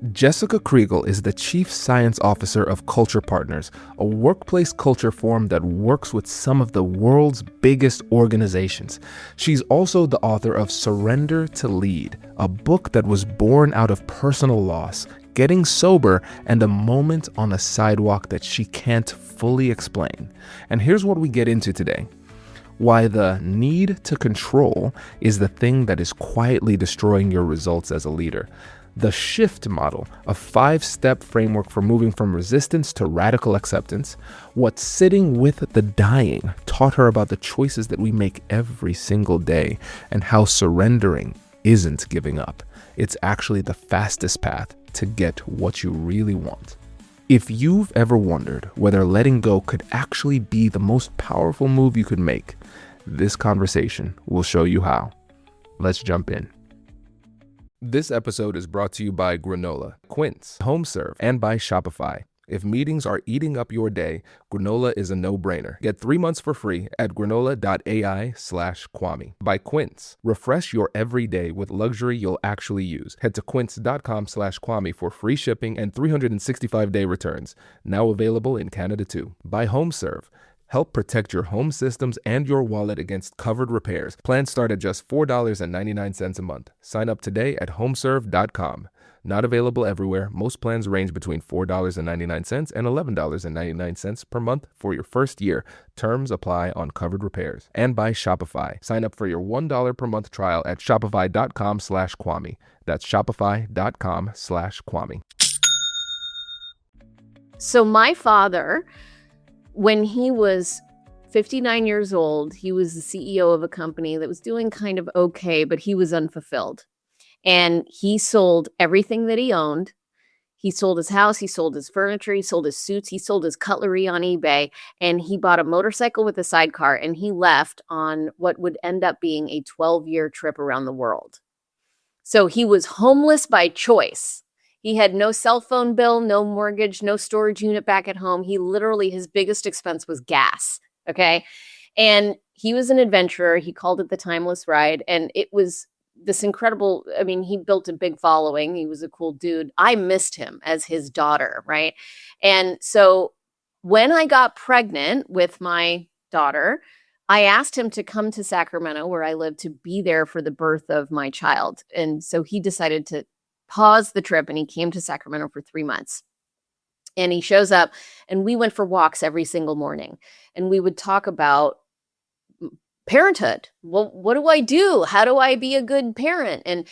Jessica Kriegel is the Chief Science Officer of Culture Partners, a workplace culture forum that works with some of the world's biggest organizations. She's also the author of Surrender to Lead, a book that was born out of personal loss, getting sober, and a moment on a sidewalk that she can't fully explain. And here's what we get into today. Why the need to control is the thing that is quietly destroying your results as a leader. The SHIFT model, a 5-step framework for moving from resistance to radical acceptance. What sitting with the dying taught her about the choices that we make every single day, and how surrendering isn't giving up. It's actually the fastest path to get what you really want. If you've ever wondered whether letting go could actually be the most powerful move you could make, this conversation will show you how. Let's jump in. This episode is brought to you by Granola, Quince, HomeServe, and by Shopify. If meetings are eating up your day, Granola is a no-brainer. Get 3 months for free at granola.ai/Kwame. By Quince. Refresh your everyday with luxury you'll actually use. Head to quince.com/Kwame for free shipping and 365-day returns. Now available in Canada too. By HomeServe. Help protect your home systems and your wallet against covered repairs. Plans start at just $4.99 a month. Sign up today at homeserve.com. Not available everywhere. Most plans range between $4.99 and $11.99 per month for your first year. Terms apply on covered repairs. And by Shopify. Sign up for your $1 per month trial at shopify.com/Kwame. That's shopify.com/Kwame. So my father, when he was 59 years old, he was the CEO of a company that was doing kind of okay, but he was unfulfilled. And he sold everything that he owned. He sold his house, he sold his furniture, he sold his suits, he sold his cutlery on eBay, and he bought a motorcycle with a sidecar, and he left on what would end up being a 12-year trip around the world. So he was homeless by choice. He had no cell phone bill, no mortgage, no storage unit back at home. He literally, his biggest expense was gas, okay? And he was an adventurer. He called it the timeless ride. And it was this incredible, I mean, he built a big following. He was a cool dude. I missed him as his daughter, right? And so when I got pregnant with my daughter, I asked him to come to Sacramento, where I live, to be there for the birth of my child. And so he decided to pause the trip, and he came to Sacramento for 3 months. And he shows up, and we went for walks every single morning. And we would talk about parenthood. Well, what do I do? How do I be a good parent? And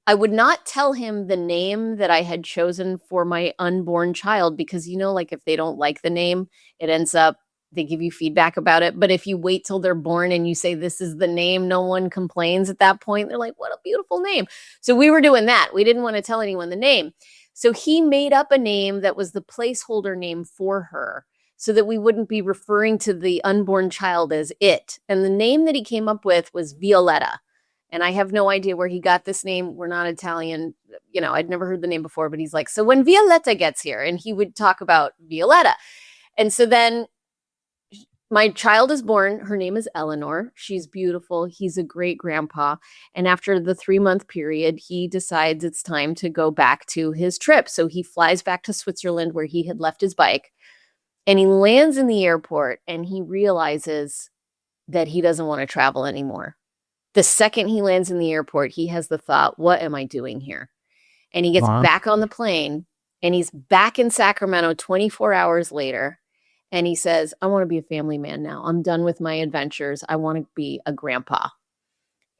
I would not tell him the name that I had chosen for my unborn child, because, you know, like if they don't like the name, it ends up, they give you feedback about it. But if you wait till they're born and you say, this is the name, no one complains at that point. They're like, what a beautiful name. So we were doing that. We didn't want to tell anyone the name. So he made up a name that was the placeholder name for her, so that we wouldn't be referring to the unborn child as it. And the name that he came up with was Violetta. And I have no idea where he got this name. We're not Italian. You know, I'd never heard the name before, but he's like, so when Violetta gets here, and he would talk about Violetta. And so then my child is born. Her name is Eleanor. She's beautiful. He's a great grandpa. And after the 3-month period, he decides it's time to go back to his trip. So he flies back to Switzerland, where he had left his bike. And he lands in the airport, and he realizes that he doesn't want to travel anymore. The second he lands in the airport, he has the thought, what am I doing here? And he gets back on the plane, and he's back in Sacramento 24 hours later. And he says, I want to be a family man now. I'm done with my adventures. I want to be a grandpa.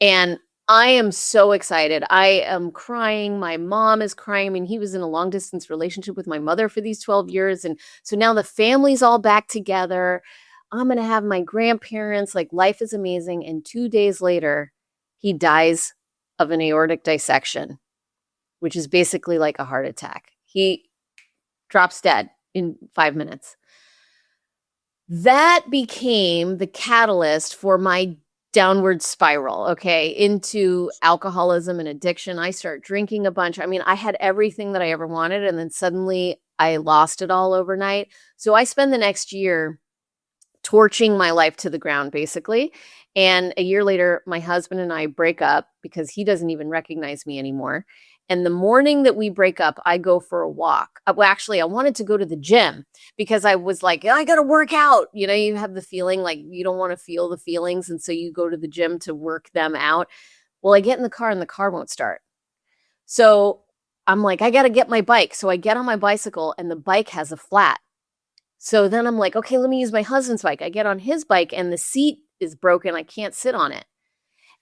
And I am so excited. I am crying. My mom is crying. I mean, he was in a long distance relationship with my mother for these 12 years. And so now the family's all back together. I'm going to have my grandparents. Like, life is amazing. And 2 days later, he dies of an aortic dissection, which is basically like a heart attack. He drops dead in 5 minutes. That became the catalyst for my downward spiral, okay, into alcoholism and addiction. I start drinking a bunch. I mean, I had everything that I ever wanted, and then suddenly I lost it all overnight. So I spend the next year torching my life to the ground, basically. And a year later, my husband and I break up because he doesn't even recognize me anymore. And the morning that we break up, I go for a walk. Well, actually, I wanted to go to the gym because I was like, I got to work out. You have the feeling like you don't want to feel the feelings. And so you go to the gym to work them out. Well, I get in the car and the car won't start. So I'm like, I got to get my bike. So I get on my bicycle and the bike has a flat. So then I'm like, okay, let me use my husband's bike. I get on his bike and the seat is broken. I can't sit on it.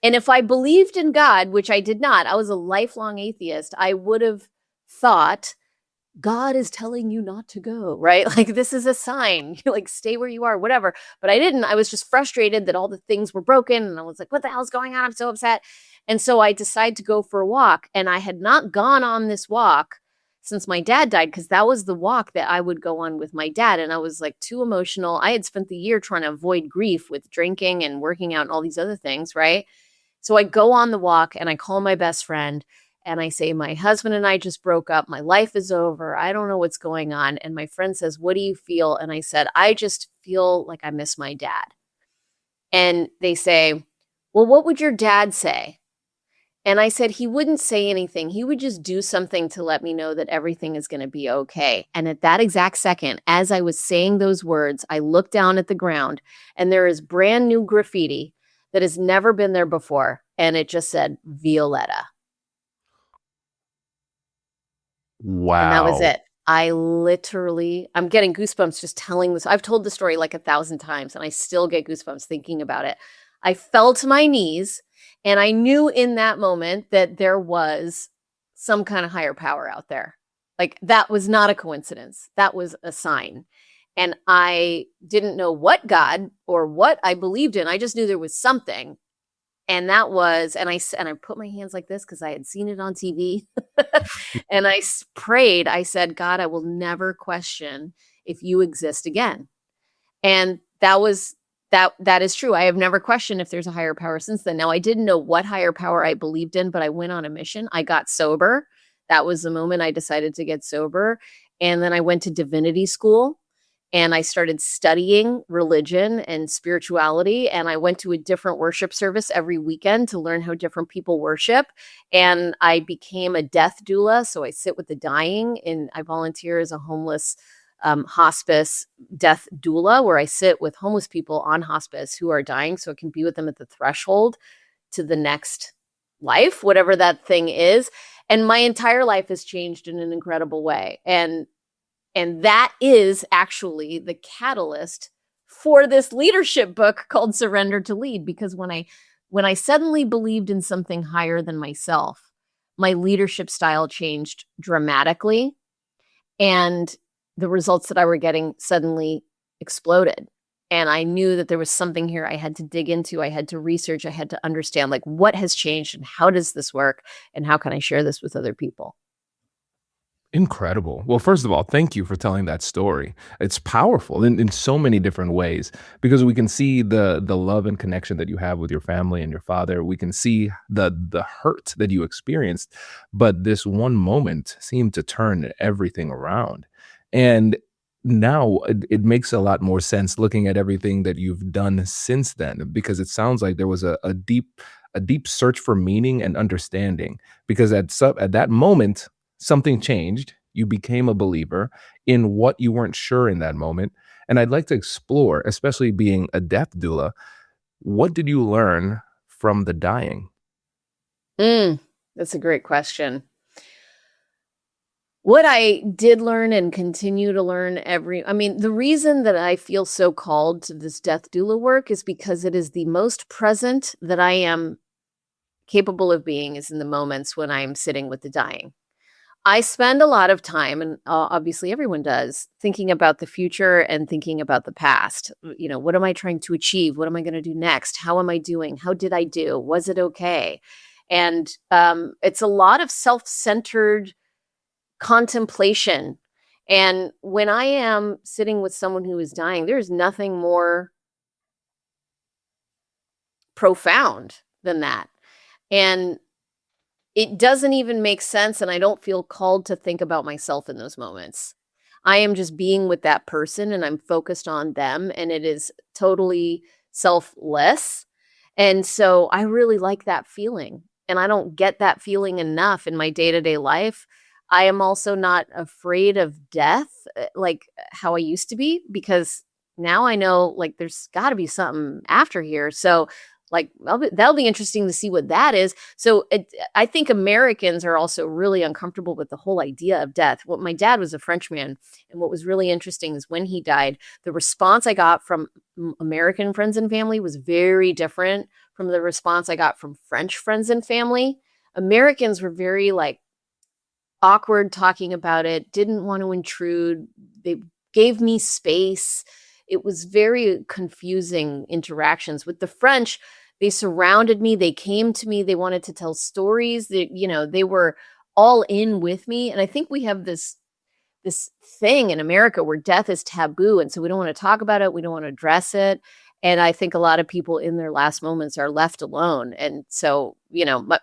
And if I believed in God, which I did not, I was a lifelong atheist, I would have thought, God is telling you not to go, right? Like, this is a sign, like, stay where you are, whatever. But I didn't. I was just frustrated that all the things were broken. And I was like, what the hell's going on? I'm so upset. And so I decided to go for a walk. And I had not gone on this walk since my dad died, because that was the walk that I would go on with my dad. And I was like too emotional. I had spent the year trying to avoid grief with drinking and working out and all these other things, right? So I go on the walk and I call my best friend and I say, my husband and I just broke up. My life is over. I don't know what's going on. And my friend says, what do you feel? And I said, I just feel like I miss my dad. And they say, well, what would your dad say? And I said, he wouldn't say anything. He would just do something to let me know that everything is going to be okay. And at that exact second, as I was saying those words, I looked down at the ground and there is brand new graffiti that has never been there before. And it just said Violetta. And that was Wow. it. I'm getting goosebumps just telling this. I've told the story like 1,000 times and I still get goosebumps thinking about it. I fell to my knees and I knew in that moment that there was some kind of higher power out there. Like, that was not a coincidence. That was a sign. And I didn't know what God or what I believed in. I just knew there was something. And that was, and I put my hands like this because I had seen it on TV. And I prayed. I said, God, I will never question if you exist again. And that is true. I have never questioned if there's a higher power since then. Now, I didn't know what higher power I believed in, but I went on a mission. I got sober. That was the moment I decided to get sober. And then I went to divinity school. And I started studying religion and spirituality. And I went to a different worship service every weekend to learn how different people worship. And I became a death doula. So I sit with the dying and I volunteer as a homeless hospice death doula, where I sit with homeless people on hospice who are dying so I can be with them at the threshold to the next life, whatever that thing is. And my entire life has changed in an incredible way. And that is actually the catalyst for this leadership book called Surrender to Lead. Because when I suddenly believed in something higher than myself, my leadership style changed dramatically. And the results that I were getting suddenly exploded. And I knew that there was something here I had to dig into. I had to research. I had to understand, like, what has changed and how does this work? And how can I share this with other people? Incredible. Well, first of all, thank you for telling that story. It's powerful in so many different ways because we can see the love and connection that you have with your family and your father. We can see the hurt that you experienced, but this one moment seemed to turn everything around. And now it makes a lot more sense looking at everything that you've done since then, because it sounds like there was a deep search for meaning and understanding, because at that moment something changed. You became a believer in what you weren't sure in that moment. And I'd like to explore, especially being a death doula, what did you learn from the dying? That's a great question. What I did learn and continue to learn the reason that I feel so called to this death doula work is because it is the most present that I am capable of being is in the moments when I'm sitting with the dying. I spend a lot of time, and obviously everyone does, thinking about the future and thinking about the past. What am I trying to achieve? What am I going to do next? How am I doing? How did I do? Was it okay? And it's a lot of self-centered contemplation. And when I am sitting with someone who is dying, there's nothing more profound than that. And it doesn't even make sense, and I don't feel called to think about myself in those moments. I am just being with that person, and I'm focused on them, and it is totally selfless. And so I really like that feeling. and I don't get that feeling enough in my day-to-day life. I am also not afraid of death like how I used to be, because now I know like there's got to be something after here. So like that'll be interesting to see what that is. So I think Americans are also really uncomfortable with the whole idea of death. Well, my dad was a Frenchman, and what was really interesting is when he died, the response I got from American friends and family was very different from the response I got from French friends and family. Americans were very like awkward talking about it, didn't want to intrude. They gave me space. It was very confusing interactions. With the French, they surrounded me, they came to me, they wanted to tell stories. They were all in with me. And I think we have this thing in America where death is taboo. And so we don't want to talk about it. We don't want to address it. And I think a lot of people in their last moments are left alone. And so,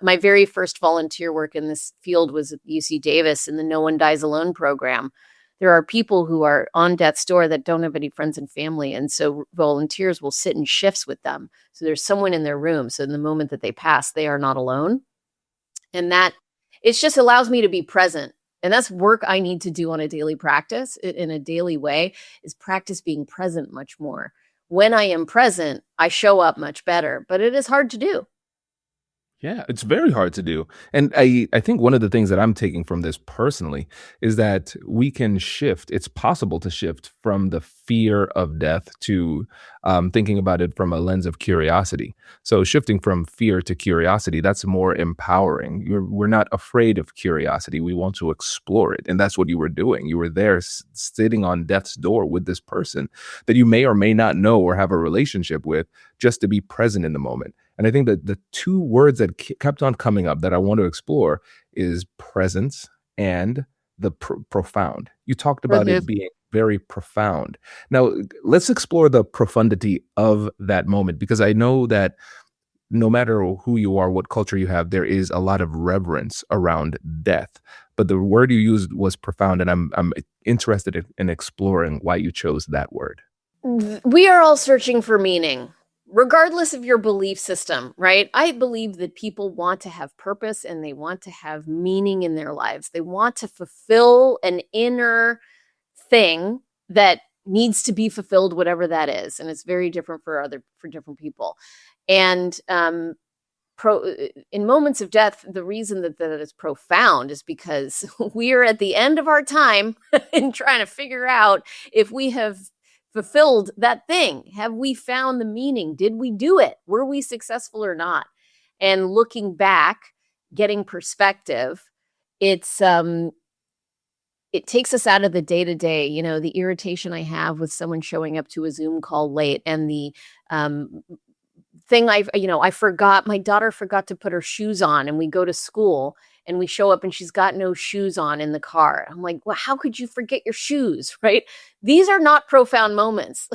my very first volunteer work in this field was at UC Davis in the No One Dies Alone program. There are people who are on death's door that don't have any friends and family. And so volunteers will sit in shifts with them. So there's someone in their room. So in the moment that they pass, they are not alone. And that it just allows me to be present. And that's work I need to do on a daily practice in a daily way, is practice being present much more. When I am present, I show up much better, but it is hard to do. Yeah, it's very hard to do. And I think one of the things that I'm taking from this personally is that we can shift. It's possible to shift from the fear of death to thinking about it from a lens of curiosity. So shifting from fear to curiosity, that's more empowering. We're not afraid of curiosity. We want to explore it. And that's what you were doing. You were there sitting on death's door with this person that you may or may not know or have a relationship with, just to be present in the moment. And I think that the two words that kept on coming up that I want to explore is presence and the profound. You talked about it Mhm. being very profound. Now, let's explore the profundity of that moment, because I know that no matter who you are, what culture you have, there is a lot of reverence around death. But the word you used was profound, and I'm interested in exploring why you chose that word. We are all searching for meaning, regardless of your belief system, right? I believe that people want to have purpose and they want to have meaning in their lives. They want to fulfill an inner thing that needs to be fulfilled, whatever that is. And it's very different for different people. And in moments of death, the reason that is profound is because we are at the end of our time in trying to figure out if we have fulfilled that thing. Have we found the meaning? Did we do it? Were we successful or not? And looking back, getting perspective, it's it takes us out of the day to day, the irritation I have with someone showing up to a Zoom call late, and the um, thing I forgot, my daughter forgot to put her shoes on, and we go to school and we show up and she's got no shoes on in the car. I'm like, well, how could you forget your shoes? Right? These are not profound moments,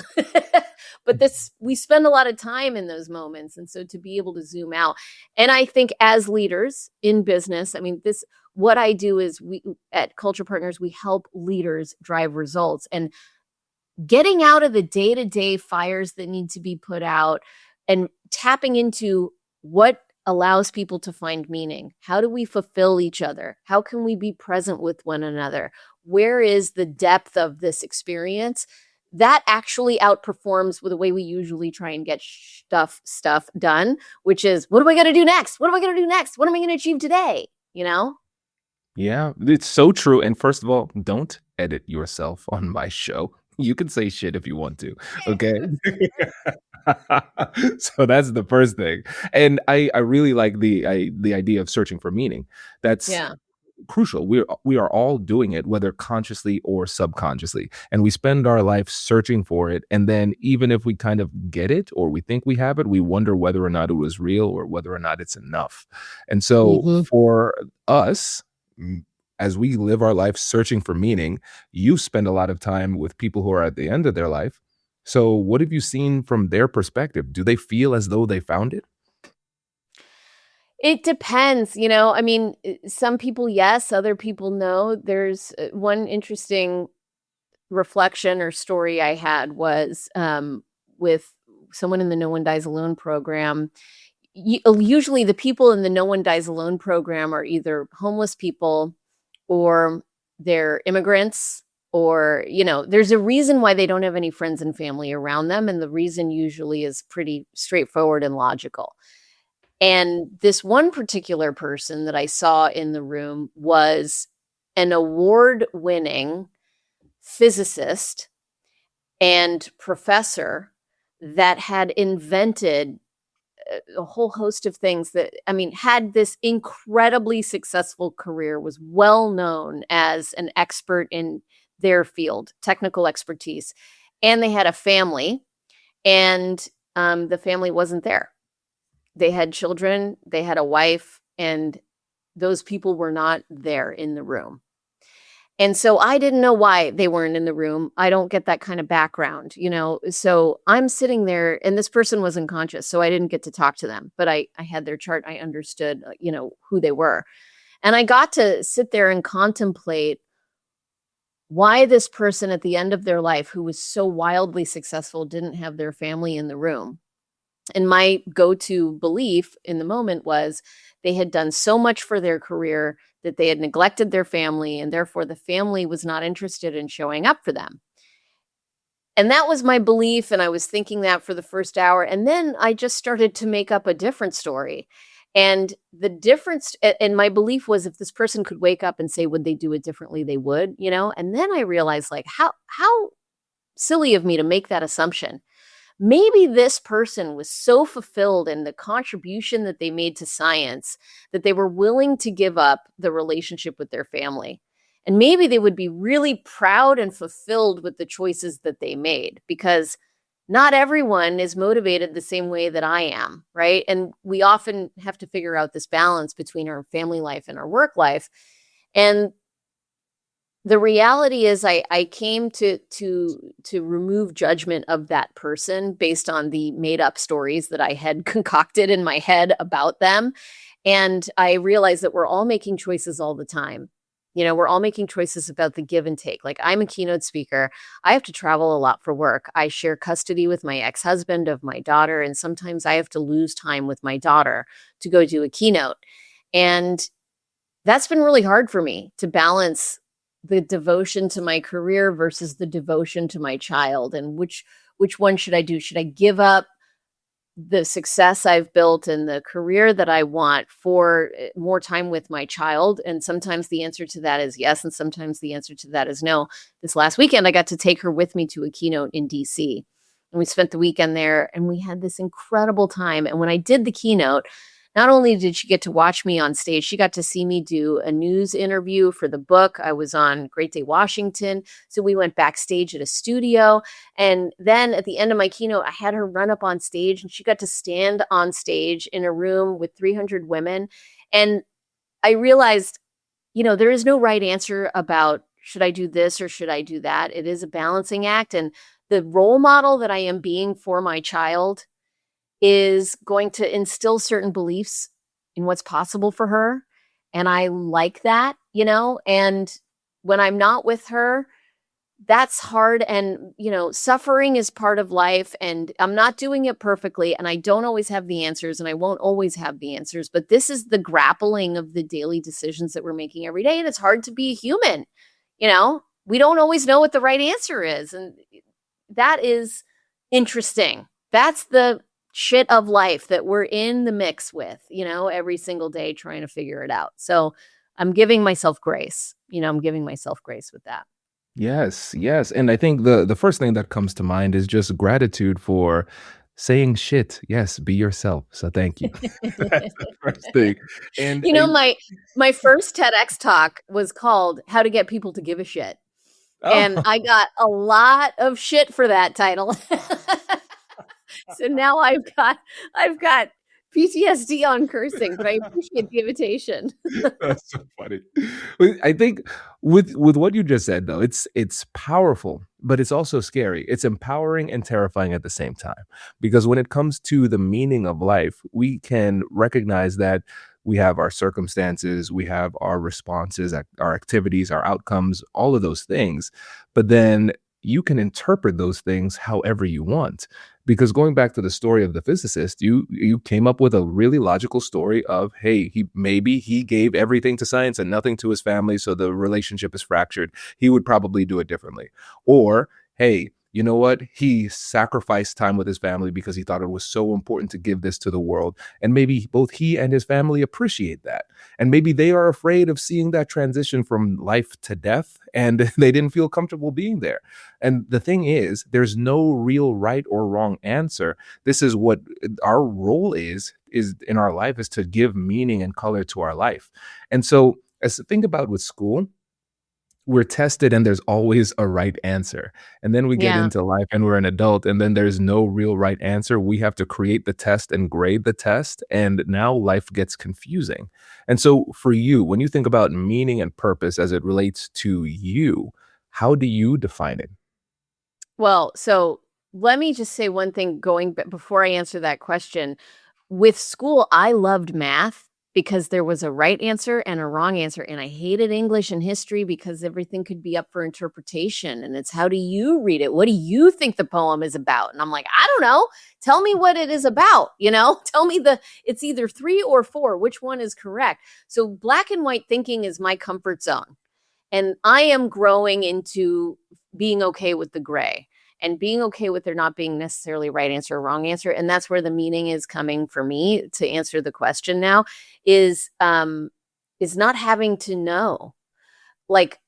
but we spend a lot of time in those moments. And so to be able to zoom out, and I think as leaders in business, I mean, what I do is we at Culture Partners, we help leaders drive results, and getting out of the day-to-day fires that need to be put out and tapping into what allows people to find meaning. How do we fulfill each other? How can we be present with one another? Where is the depth of this experience? That actually outperforms with the way we usually try and get stuff done, which is, what am I going to do next? What am I going to do next? What am I going to achieve today? Yeah, it's so true. And first of all, don't edit yourself on my show. You can say shit if you want to. Okay. So that's the first thing. And I really like the idea of searching for meaning. That's Yeah. crucial. We are all doing it, whether consciously or subconsciously, and we spend our life searching for it. And then even if we kind of get it or we think we have it, we wonder whether or not it was real or whether or not it's enough. And so Mhm. for us, as we live our life searching for meaning, you spend a lot of time with people who are at the end of their life. So what have you seen from their perspective? Do they feel as though they found it? It depends, I mean, some people, yes, other people, no. There's one interesting reflection or story I had was with someone in the No One Dies Alone program. usually the people in the No One Dies Alone program are either homeless people or they're immigrants, or, there's a reason why they don't have any friends and family around them. And the reason usually is pretty straightforward and logical. And this one particular person that I saw in the room was an award-winning physicist and professor that had invented a whole host of things that, had this incredibly successful career, was well known as an expert in their field, technical expertise. And they had a family, and the family wasn't there. They had children, they had a wife, and those people were not there in the room. And so I didn't know why they weren't in the room. I don't get that kind of background, So I'm sitting there, and this person was unconscious, so I didn't get to talk to them. But I had their chart. I understood, who they were. And I got to sit there and contemplate why this person at the end of their life, who was so wildly successful, didn't have their family in the room. And my go-to belief in the moment was they had done so much for their career that they had neglected their family, and therefore the family was not interested in showing up for them. And that was my belief, and I was thinking that for the first hour. And then I just started to make up a different story. And the difference, and my belief was, if this person could wake up and say, would they do it differently, they would, And then I realized, like, how silly of me to make that assumption. Maybe this person was so fulfilled in the contribution that they made to science that they were willing to give up the relationship with their family. And maybe they would be really proud and fulfilled with the choices that they made, because not everyone is motivated the same way that I am, right? And we often have to figure out this balance between our family life and our work life. And the reality is I came to remove judgment of that person based on the made up stories that I had concocted in my head about them. And I realized that we're all making choices all the time. We're all making choices about the give and take. Like, I'm a keynote speaker. I have to travel a lot for work. I share custody with my ex-husband of my daughter. And sometimes I have to lose time with my daughter to go do a keynote. And that's been really hard for me to balance the devotion to my career versus the devotion to my child. And which one should I do? Should I give up the success I've built and the career that I want for more time with my child? And sometimes the answer to that is yes. And sometimes the answer to that is no. This last weekend, I got to take her with me to a keynote in DC. And we spent the weekend there, and we had this incredible time. And when I did the keynote, not only did she get to watch me on stage, she got to see me do a news interview for the book. I was on Great Day Washington. So we went backstage at a studio. And then at the end of my keynote, I had her run up on stage, and she got to stand on stage in a room with 300 women. And I realized, there is no right answer about, should I do this or should I do that? It is a balancing act. And the role model that I am being for my child is going to instill certain beliefs in what's possible for her. And I like that, and when I'm not with her, that's hard. And, suffering is part of life, and I'm not doing it perfectly. And I don't always have the answers, and I won't always have the answers, but this is the grappling of the daily decisions that we're making every day. And it's hard to be a human. We don't always know what the right answer is. And that is interesting. That's the shit of life that we're in the mix with, every single day trying to figure it out. So I'm giving myself grace. I'm giving myself grace with that. Yes, yes. And I think the first thing that comes to mind is just gratitude for saying shit. Yes, be yourself. So thank you. That's the first thing. And My first TEDx talk was called How to Get People to Give a Shit. And oh, I got a lot of shit for that title. So now I've got PTSD on cursing, but I appreciate the invitation. that's so funny. I think with what you just said though, it's powerful, but it's also scary. It's empowering and terrifying at the same time. Because when it comes to the meaning of life, we can recognize that we have our circumstances, we have our responses, our activities, our outcomes, all of those things. But then you can interpret those things however you want. Because going back to the story of the physicist, you came up with a really logical story of, hey, he gave everything to science and nothing to his family, so the relationship is fractured. He would probably do it differently. Or, hey, you know what? He sacrificed time with his family because he thought it was so important to give this to the world. And maybe both he and his family appreciate that. And maybe they are afraid of seeing that transition from life to death, and they didn't feel comfortable being there. And the thing is, there's no real right or wrong answer. This is what our role is in our life, is to give meaning and color to our life. And so, as think about with school, we're tested and there's always a right answer. And then we get Yeah. into life and we're an adult and then there's no real right answer. We have to create the test and grade the test. And now life gets confusing. And so for you, when you think about meaning and purpose as it relates to you, how do you define it? Well, so let me just say one thing before I answer that question. With school, I loved math because there was a right answer and a wrong answer. And I hated English and history because everything could be up for interpretation. And it's, how do you read it? What do you think the poem is about? And I'm like, I don't know. Tell me what it is about. Tell me it's either 3 or 4. Which one is correct? So black and white thinking is my comfort zone. And I am growing into being okay with the gray and being okay with there not being necessarily right answer or wrong answer. And that's where the meaning is coming for me to answer the question now is not having to know. Like,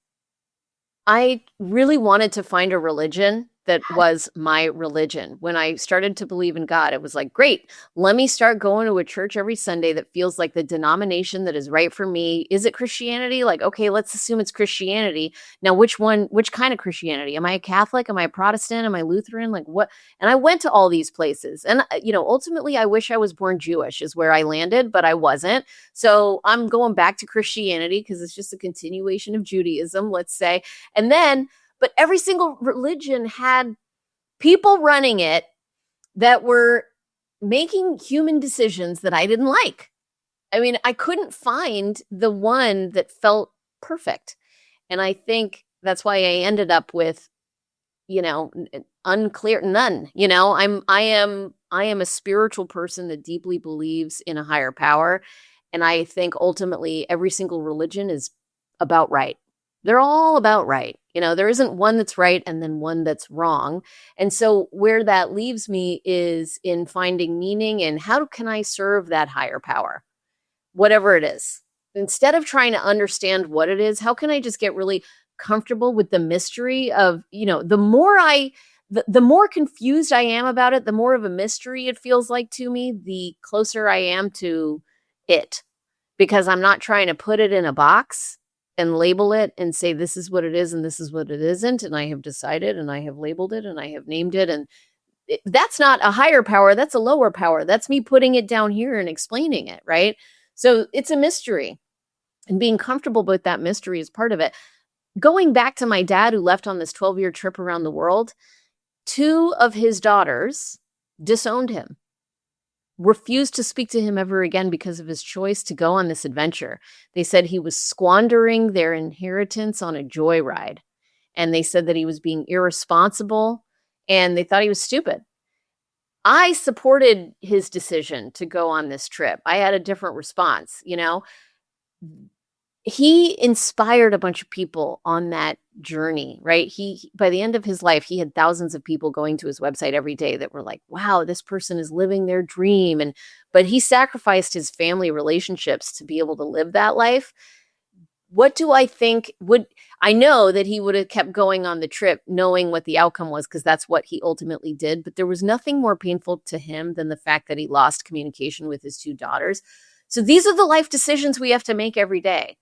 I really wanted to find a religion that was my religion. When I started to believe in God, it was like, great, let me start going to a church every Sunday that feels like the denomination that is right for me. Is it Christianity? Like, okay, let's assume it's Christianity. Now, which kind of Christianity? Am I a Catholic? Am I a Protestant? Am I Lutheran? Like what? And I went to all these places. And, ultimately, I wish I was born Jewish is where I landed, but I wasn't. So I'm going back to Christianity because it's just a continuation of Judaism, let's say. And then, but every single religion had people running it that were making human decisions that I didn't like. I mean, I couldn't find the one that felt perfect. And I think that's why I ended up with, unclear none. I am a spiritual person that deeply believes in a higher power. And I think ultimately every single religion is about right. They're all about right. There isn't one that's right and then one that's wrong. And so where that leaves me is in finding meaning and how can I serve that higher power, whatever it is. Instead of trying to understand what it is, how can I just get really comfortable with the mystery of, the more confused I am about it, the more of a mystery it feels like to me, the closer I am to it, because I'm not trying to put it in a box and label it and say, this is what it is and this is what it isn't. And I have decided and I have labeled it and I have named it. And that's not a higher power. That's a lower power. That's me putting it down here and explaining it. Right. So it's a mystery, and being comfortable with that mystery is part of it. Going back to my dad, who left on this 12-year trip around the world, 2 of his daughters disowned him, refused to speak to him ever again because of his choice to go on this adventure. They said he was squandering their inheritance on a joyride. And they said that he was being irresponsible and they thought he was stupid. I supported his decision to go on this trip. I had a different response, He inspired a bunch of people on that journey, right? By the end of his life, he had thousands of people going to his website every day that were like, wow, this person is living their dream. But he sacrificed his family relationships to be able to live that life. What do I think I know that he would have kept going on the trip knowing what the outcome was, because that's what he ultimately did. But there was nothing more painful to him than the fact that he lost communication with his 2 daughters. So these are the life decisions we have to make every day.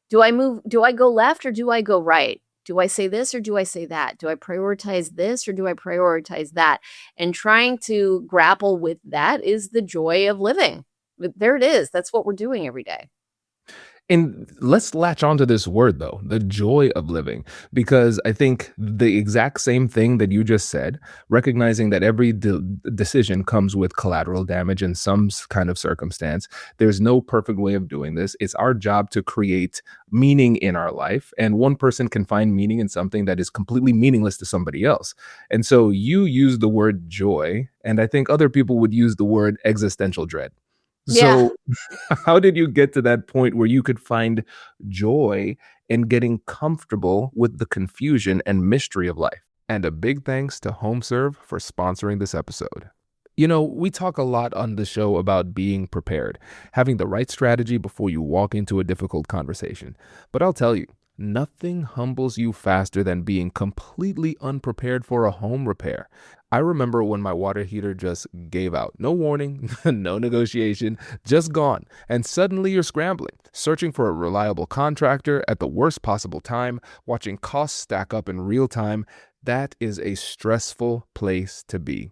Do I go left or do I go right? Do I say this or do I say that? Do I prioritize this or do I prioritize that? And trying to grapple with that is the joy of living. But there it is. That's what we're doing every day. And let's latch onto this word though, the joy of living, because I think the exact same thing that you just said, recognizing that every decision comes with collateral damage in some kind of circumstance. There's no perfect way of doing this. It's our job to create meaning in our life, and one person can find meaning in something that is completely meaningless to somebody else. And so you use the word joy, and I think other people would use the word existential dread. Yeah. So, how did you get to that point where you could find joy in getting comfortable with the confusion and mystery of life? And a big thanks to HomeServe for sponsoring this episode. You know, we talk a lot on the show about being prepared, having the right strategy before you walk into a difficult conversation. But I'll tell you, nothing humbles you faster than being completely unprepared for a home repair. I remember when my water heater just gave out. No warning, no negotiation, just gone. And suddenly you're scrambling, searching for a reliable contractor at the worst possible time, watching costs stack up in real time. That is a stressful place to be.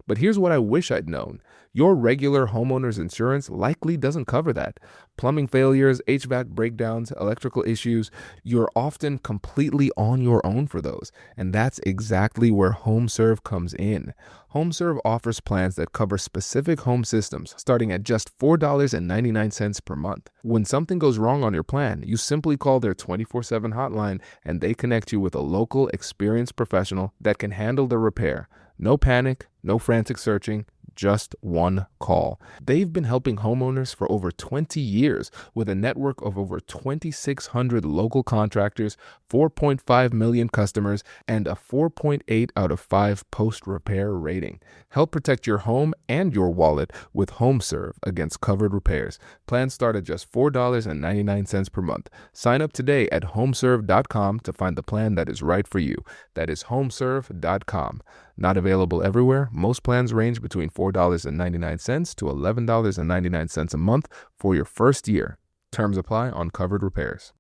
But here's what I wish I'd known. Your regular homeowner's insurance likely doesn't cover that. Plumbing failures, HVAC breakdowns, electrical issues, you're often completely on your own for those. And that's exactly where HomeServe comes in. HomeServe offers plans that cover specific home systems, starting at just $4.99 per month. When something goes wrong on your plan, you simply call their 24/7 hotline and they connect you with a local, experienced professional that can handle the repair. No panic, no frantic searching, just one call. They've been helping homeowners for over 20 years with a network of over 2,600 local contractors, 4.5 million customers, and a 4.8 out of 5 post-repair rating. Help protect your home and your wallet with HomeServe against covered repairs. Plans start at just $4.99 per month. Sign up today at homeserve.com to find the plan that is right for you. That is homeserve.com. Not available everywhere. Most plans range between $4.99 to $11.99 a month for your first year. Terms apply on covered repairs.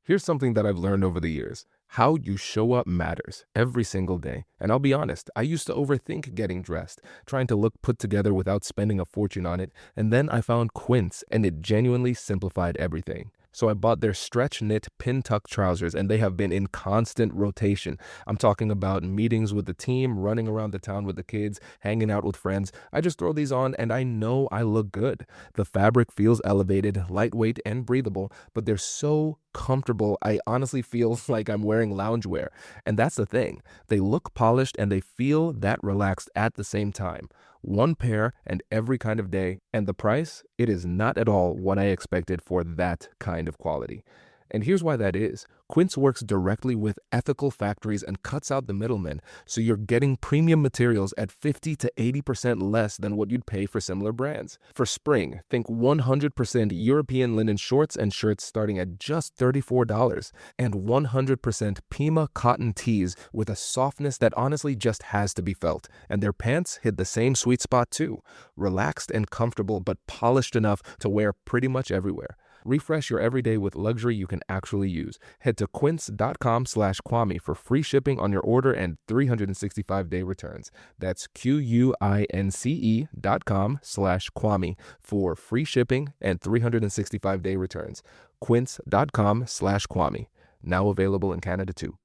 Here's something that I've learned over the years. How you show up matters every single day. And I'll be honest, I used to overthink getting dressed, trying to look put together without spending a fortune on it. And then I found Quince, and it genuinely simplified everything. So I bought their stretch knit pin tuck trousers, and they have been in constant rotation. I'm talking about meetings with the team, running around the town with the kids, hanging out with friends. I just throw these on and I know I look good. The fabric feels elevated, lightweight, and breathable, but they're so comfortable. I honestly feel like I'm wearing loungewear. And that's the thing. They look polished and they feel that relaxed at the same time. One pair and every kind of day. And the price? It is not at all what I expected for that kind of quality. And here's why that is. Quince works directly with ethical factories and cuts out the middlemen, so you're getting premium materials at 50 to 80% less than what you'd pay for similar brands. For spring, think 100% European linen shorts and shirts starting at just $34, and 100% Pima cotton tees with a softness that honestly just has to be felt. And their pants hit the same sweet spot too. Relaxed and comfortable, but polished enough to wear pretty much everywhere. Refresh your everyday with luxury you can actually use. Head to quince.com/Kwame for free shipping on your order and 365-day returns. That's QUINCE.com/Kwame for free shipping and 365-day returns. Quince.com/Kwame. Now available in Canada too.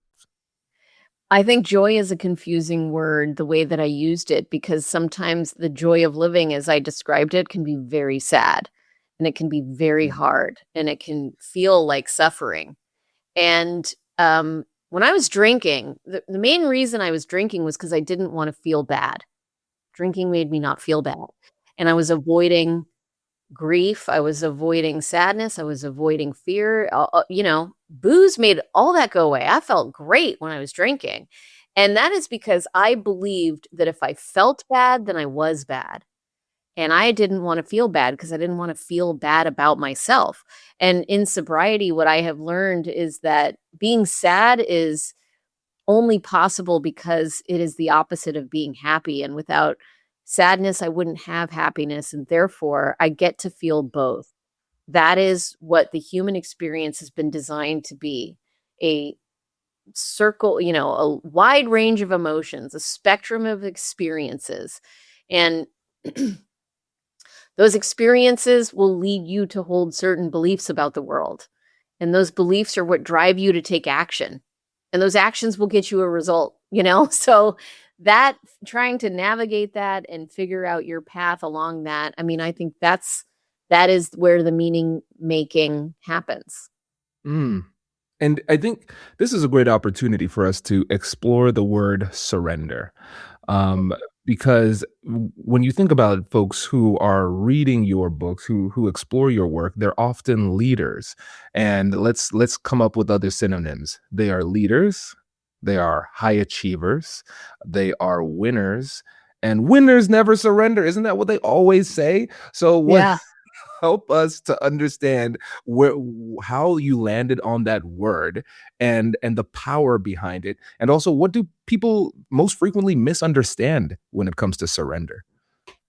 I think joy is a confusing word, the way that I used it, because sometimes the joy of living, as I described it, can be very sad and it can be very hard and it can feel like suffering. And when I was drinking, the main reason I was drinking was because I didn't want to feel bad. Drinking made me not feel bad. And I was avoiding grief. I was avoiding sadness. I was avoiding fear. Booze made all that go away. I felt great when I was drinking. And that is because I believed that if I felt bad, then I was bad. And I didn't want to feel bad because I didn't want to feel bad about myself. And in sobriety, what I have learned is that being sad is only possible because it is the opposite of being happy. And without sadness, I wouldn't have happiness. And therefore, I get to feel both. That is what the human experience has been designed to be, a circle, a wide range of emotions, a spectrum of experiences. And Those experiences will lead you to hold certain beliefs about the world. And those beliefs are what drive you to take action. And those actions will get you a result, you know? So that trying to navigate that and figure out your path along that, I mean, I think that is where the meaning making happens. Mm. And I think this is a great opportunity for us to explore the word surrender. Um, because when you think about folks who are reading your books, who explore your work, they're often leaders. And let's come up with other synonyms. They are leaders, they are high achievers, they are winners, and winners never surrender. Isn't that what they always say? So what Yeah. help us to understand where how you landed on that word and the power behind it, and also what do people most frequently misunderstand when it comes to surrender?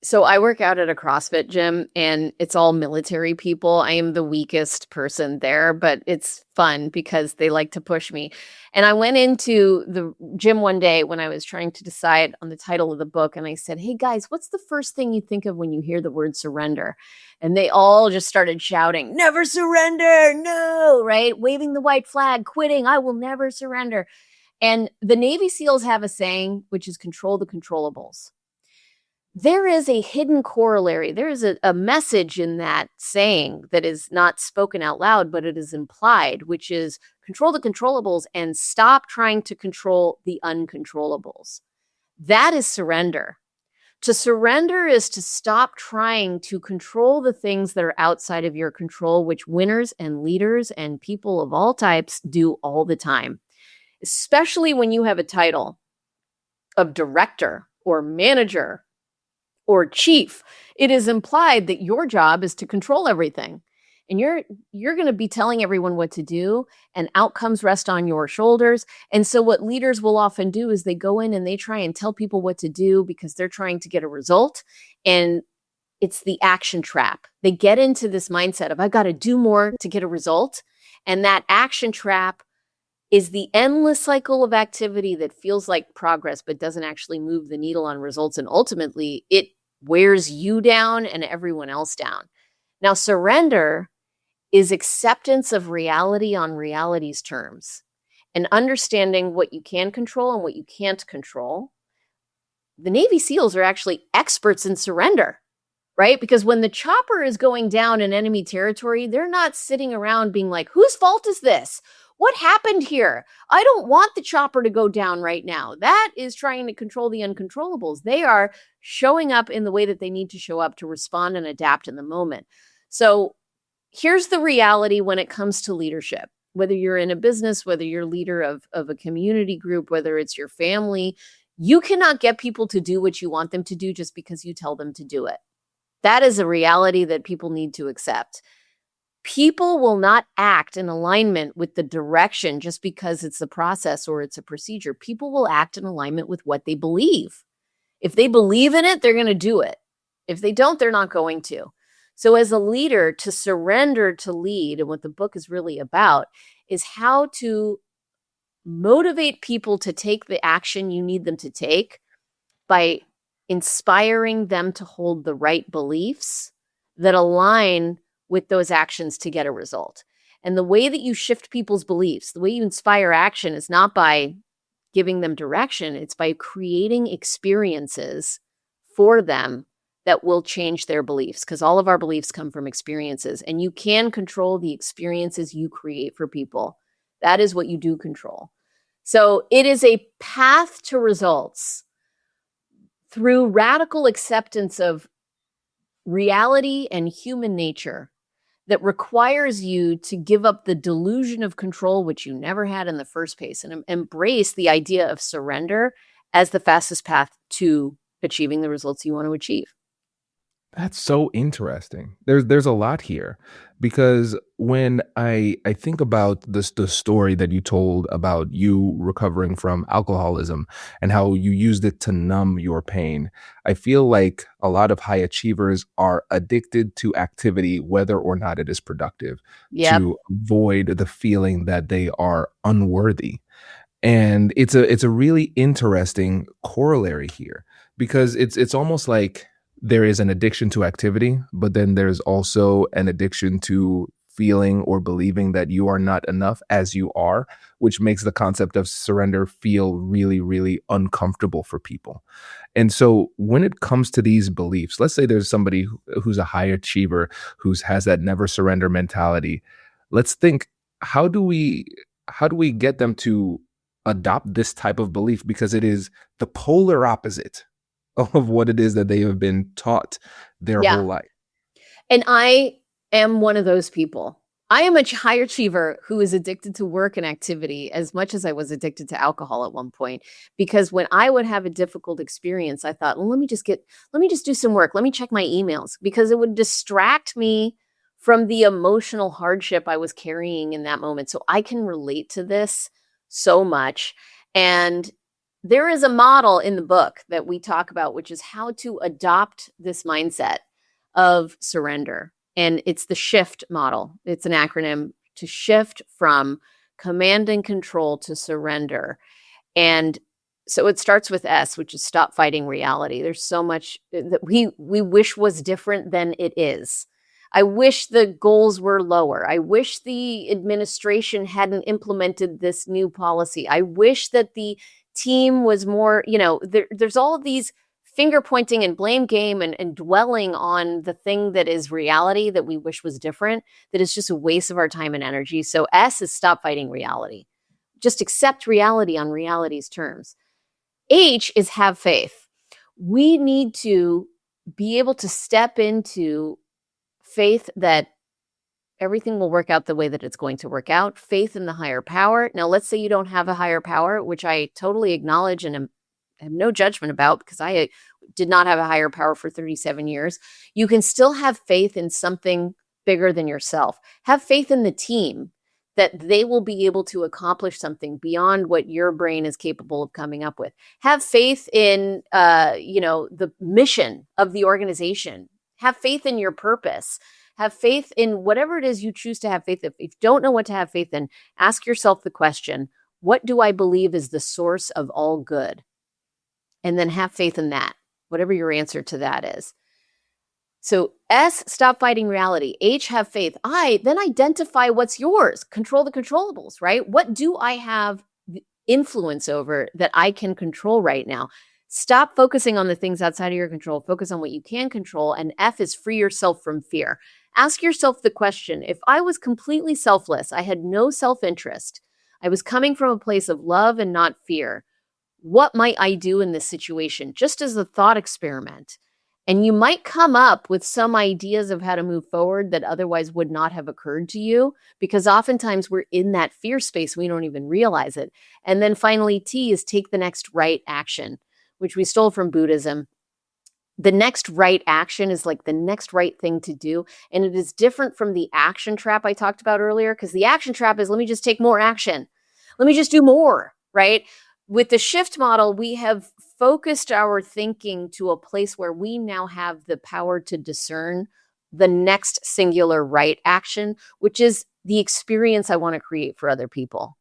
So I work out at a CrossFit gym and it's all military people. I am the weakest person there, but it's fun because they like to push me. And I went into the gym one day when I was trying to decide on the title of the book. And I said, "Hey guys, what's the first thing you think of when you hear the word surrender?" And they all just started shouting, "Never surrender. No," right? Waving the white flag, quitting. "I will never surrender." And the Navy SEALs have a saying, which is control the controllables. There is a hidden corollary. There is a message in that saying that is not spoken out loud, but it is implied, which is control the controllables and stop trying to control the uncontrollables. That is surrender. To surrender is to stop trying to control the things that are outside of your control, which winners and leaders and people of all types do all the time, especially when you have a title of director or manager or chief. It is implied that your job is to control everything. And you're going to be telling everyone what to do, and outcomes rest on your shoulders. And so what leaders will often do is they go in and they try and tell people what to do because they're trying to get a result, and it's the action trap. They get into this mindset of I got to do more to get a result, and that action trap is the endless cycle of activity that feels like progress but doesn't actually move the needle on results. And ultimately, it wears you down and everyone else down. Now, surrender is acceptance of reality on reality's terms and understanding what you can control and what you can't control. The Navy SEALs are actually experts in surrender, right? Because when the chopper is going down in enemy territory, they're not sitting around being like, whose fault is this? What happened here? I don't want the chopper to go down right now. That is trying to control the uncontrollables. They are showing up in the way that they need to show up to respond and adapt in the moment. So here's the reality when it comes to leadership. Whether you're in a business, whether you're leader of a community group, whether it's your family, you cannot get people to do what you want them to do just because you tell them to do it. That is a reality that people need to accept. People will not act in alignment with the direction just because it's a process or it's a procedure. People will act in alignment with what they believe. If they believe in it, they're going to do it. If they don't, they're not going to. So as a leader, to surrender to lead, and what the book is really about, is how to motivate people to take the action you need them to take by inspiring them to hold the right beliefs that align with those actions to get a result. And the way that you shift people's beliefs, the way you inspire action is not by giving them direction, it's by creating experiences for them that will change their beliefs, because all of our beliefs come from experiences, and you can control the experiences you create for people. That is what you do control. So it is a path to results through radical acceptance of reality and human nature that requires you to give up the delusion of control, which you never had in the first place, and embrace the idea of surrender as the fastest path to achieving the results you want to achieve. That's so interesting. There's a lot here because when I think about this the story that you told about you recovering from alcoholism and how you used it to numb your pain, I feel like a lot of high achievers are addicted to activity whether or not it is productive Yep. to avoid the feeling that they are unworthy. And it's a really interesting corollary here because it's almost like there is an addiction to activity, but then there's also an addiction to feeling or believing that you are not enough as you are, which makes the concept of surrender feel really, really uncomfortable for people. And so when it comes to these beliefs, let's say there's somebody who's a high achiever, who's has that never surrender mentality. Let's think, how do we how do we get them to adopt this type of belief, because it is the polar opposite of what it is that they have been taught their Yeah. whole life. And I am one of those people. I am a high achiever who is addicted to work and activity as much as I was addicted to alcohol at one point. Because when I would have a difficult experience, I thought, well, let me just do some work. Let me check my emails, because it would distract me from the emotional hardship I was carrying in that moment. So I can relate to this so much. And there is a model in the book that we talk about, which is how to adopt this mindset of surrender. And it's the SHIFT model. It's an acronym to shift from command and control to surrender. And so it starts with S, which is stop fighting reality. There's so much that we wish was different than it is. I wish the goals were lower. I wish the administration hadn't implemented this new policy. I wish that the team was more, there's all of these finger pointing and blame game and dwelling on the thing that is reality that we wish was different, that is just a waste of our time and energy. So S is stop fighting reality. Just accept reality on reality's terms. H is have faith. We need to be able to step into faith that everything will work out the way that it's going to work out. Faith in the higher power. Now, let's say you don't have a higher power, which I totally acknowledge and have no judgment about, because I did not have a higher power for 37 years. You can still have faith in something bigger than yourself. Have faith in the team that they will be able to accomplish something beyond what your brain is capable of coming up with. Have faith in, the mission of the organization. Have faith in your purpose. Have faith in whatever it is you choose to have faith in. If you don't know what to have faith in, ask yourself the question, what do I believe is the source of all good? And then have faith in that, whatever your answer to that is. So S, stop fighting reality. H, have faith. I, then identify what's yours. Control the controllables, right? What do I have influence over that I can control right now? Stop focusing on the things outside of your control. Focus on what you can control. And F is free yourself from fear. Ask yourself the question, if I was completely selfless, I had no self-interest, I was coming from a place of love and not fear, what might I do in this situation? Just as a thought experiment. And you might come up with some ideas of how to move forward that otherwise would not have occurred to you, because oftentimes we're in that fear space. We don't even realize it. And then finally, T is take the next right action, which we stole from Buddhism. The next right action is like the next right thing to do. And it is different from the action trap I talked about earlier, because the action trap is, let me just take more action. Let me just do more, right? With the shift model, we have focused our thinking to a place where we now have the power to discern the next singular right action, which is the experience I want to create for other people.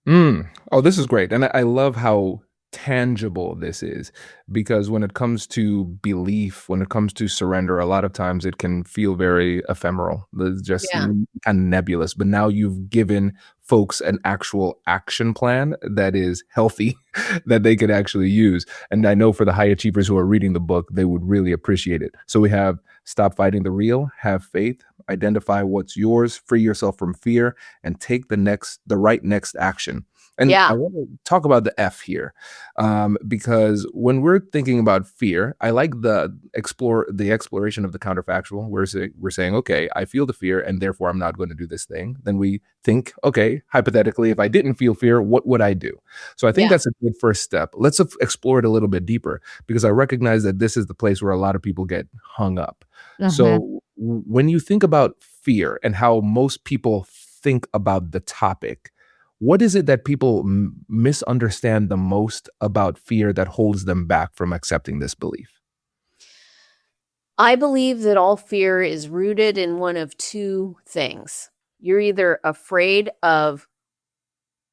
Oh, this is great. And I love how tangible this is, because when it comes to belief, when it comes to surrender, a lot of times it can feel very ephemeral. It's just Yeah. kind of nebulous. But now you've given folks an actual action plan that is healthy, that they could actually use. And I know for the high achievers who are reading the book, they would really appreciate it. So we have stop fighting the real, have faith, identify what's yours, free yourself from fear, and take the right next action. And I Yeah. want to talk about the F here, because when we're thinking about fear, I like the exploration of the counterfactual. We're saying, okay, I feel the fear, and therefore I'm not going to do this thing. Then we think, okay, hypothetically, if I didn't feel fear, what would I do? So I think Yeah. that's a good first step. Let's explore it a little bit deeper, because I recognize that this is the place where a lot of people get hung up. Mhm. So when you think about fear and how most people think about the topic, what is it that people misunderstand the most about fear that holds them back from accepting this belief? I believe that all fear is rooted in one of two things. You're either afraid of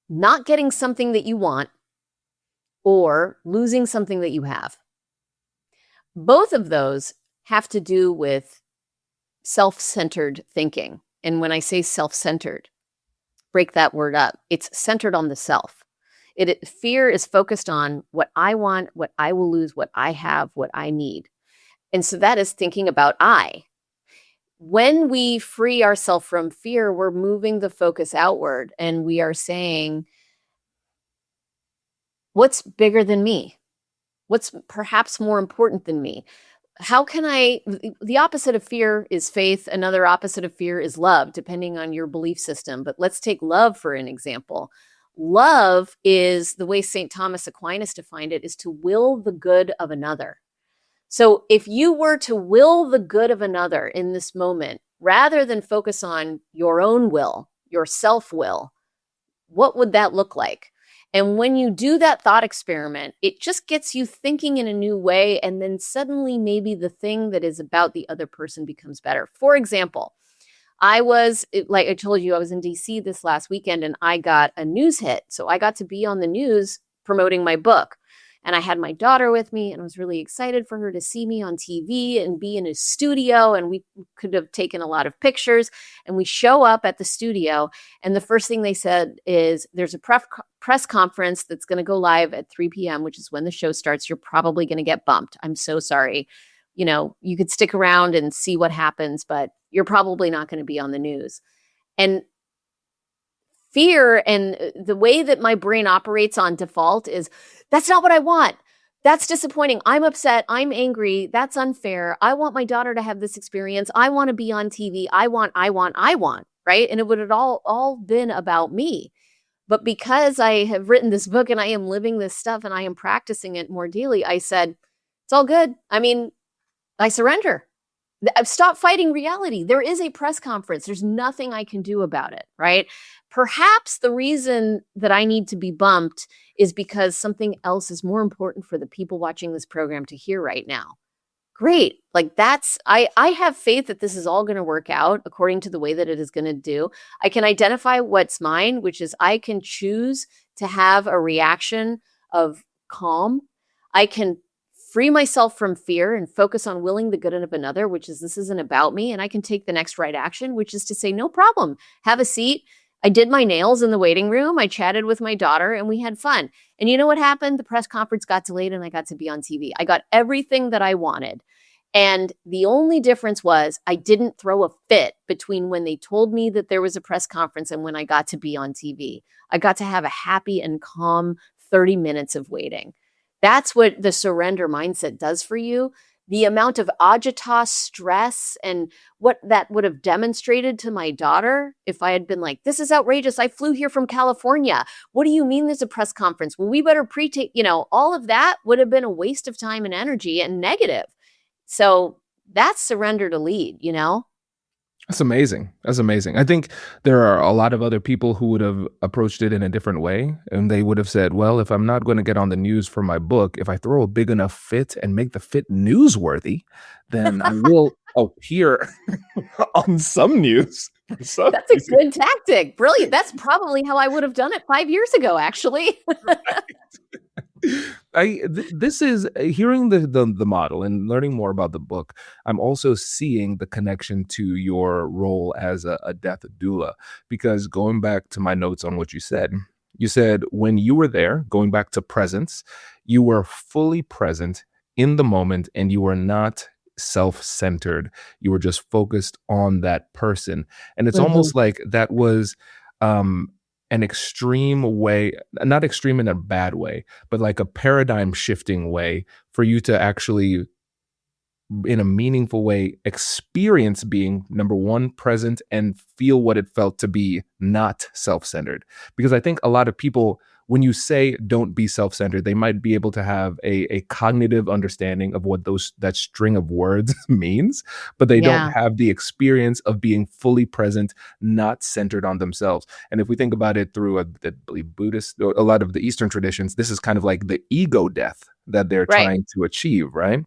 not getting something that you want or losing something that you have. Both of those have to do with self-centered thinking. And when I say self-centered, break that word up. It's centered on the self. Fear is focused on what I want, what I will lose, what I have, what I need. And so that is thinking about I. When we free ourselves from fear, we're moving the focus outward and we are saying, what's bigger than me? What's perhaps more important than me? How can the opposite of fear is faith. Another opposite of fear is love, depending on your belief system. But let's take love for an example. Love is, the way St. Thomas Aquinas defined it, is to will the good of another. So if you were to will the good of another in this moment, rather than focus on your own will, your self-will, what would that look like? And when you do that thought experiment, it just gets you thinking in a new way. And then suddenly maybe the thing that is about the other person becomes better. For example, like I told you, I was in DC this last weekend and I got a news hit. So I got to be on the news promoting my book. And I had my daughter with me and I was really excited for her to see me on TV and be in a studio. And we could have taken a lot of pictures. And we show up at the studio. And the first thing they said is, there's a press conference that's going to go live at 3 p.m., which is when the show starts. You're probably going to get bumped. I'm so sorry. You could stick around and see what happens, but you're probably not going to be on the news. And fear and the way that my brain operates on default is, that's not what I want. That's disappointing. I'm upset. I'm angry. That's unfair. I want my daughter to have this experience. I want to be on TV. I want, right? And it would have all been about me. But because I have written this book and I am living this stuff and I am practicing it more daily, I said, it's all good. I mean, I surrender. Stop fighting reality. There is a press conference. There's nothing I can do about it, right? Perhaps the reason that I need to be bumped is because something else is more important for the people watching this program to hear right now. Great. Like I have faith that this is all going to work out according to the way that it is going to do. I can identify what's mine, which is I can choose to have a reaction of calm. I can free myself from fear and focus on willing the good of another, which is, this isn't about me. And I can take the next right action, which is to say, no problem. Have a seat. I did my nails in the waiting room. I chatted with my daughter and we had fun. And you know what happened? The press conference got delayed and I got to be on TV. I got everything that I wanted. And the only difference was I didn't throw a fit between when they told me that there was a press conference and when I got to be on TV. I got to have a happy and calm 30 minutes of waiting. That's what the surrender mindset does for you. The amount of agitas, stress, and what that would have demonstrated to my daughter if I had been like, this is outrageous. I flew here from California. What do you mean there's a press conference? Well, we better pre-tape, all of that would have been a waste of time and energy and negative. So that's surrender to lead. That's amazing. That's amazing. I think there are a lot of other people who would have approached it in a different way. And they would have said, well, if I'm not going to get on the news for my book, if I throw a big enough fit and make the fit newsworthy, then I will appear on some news. That's a good tactic. Brilliant. That's probably how I would have done it 5 years ago, actually. This is hearing the model and learning more about the book. I'm also seeing the connection to your role as a death doula, because going back to my notes on what you said when you were there, going back to presence, you were fully present in the moment and you were not self-centered. You were just focused on that person. And it's almost like that was an extreme way, not extreme in a bad way, but like a paradigm shifting way for you to actually, in a meaningful way, experience being, number one, present and feel what it felt to be not self-centered. Because I think a lot of people, when you say don't be self-centered, they might be able to have a cognitive understanding of what that string of words means, but they don't have the experience of being fully present, not centered on themselves. And if we think about it through I believe Buddhist, or a lot of the Eastern traditions, this is kind of like the ego death that they're trying to achieve, right?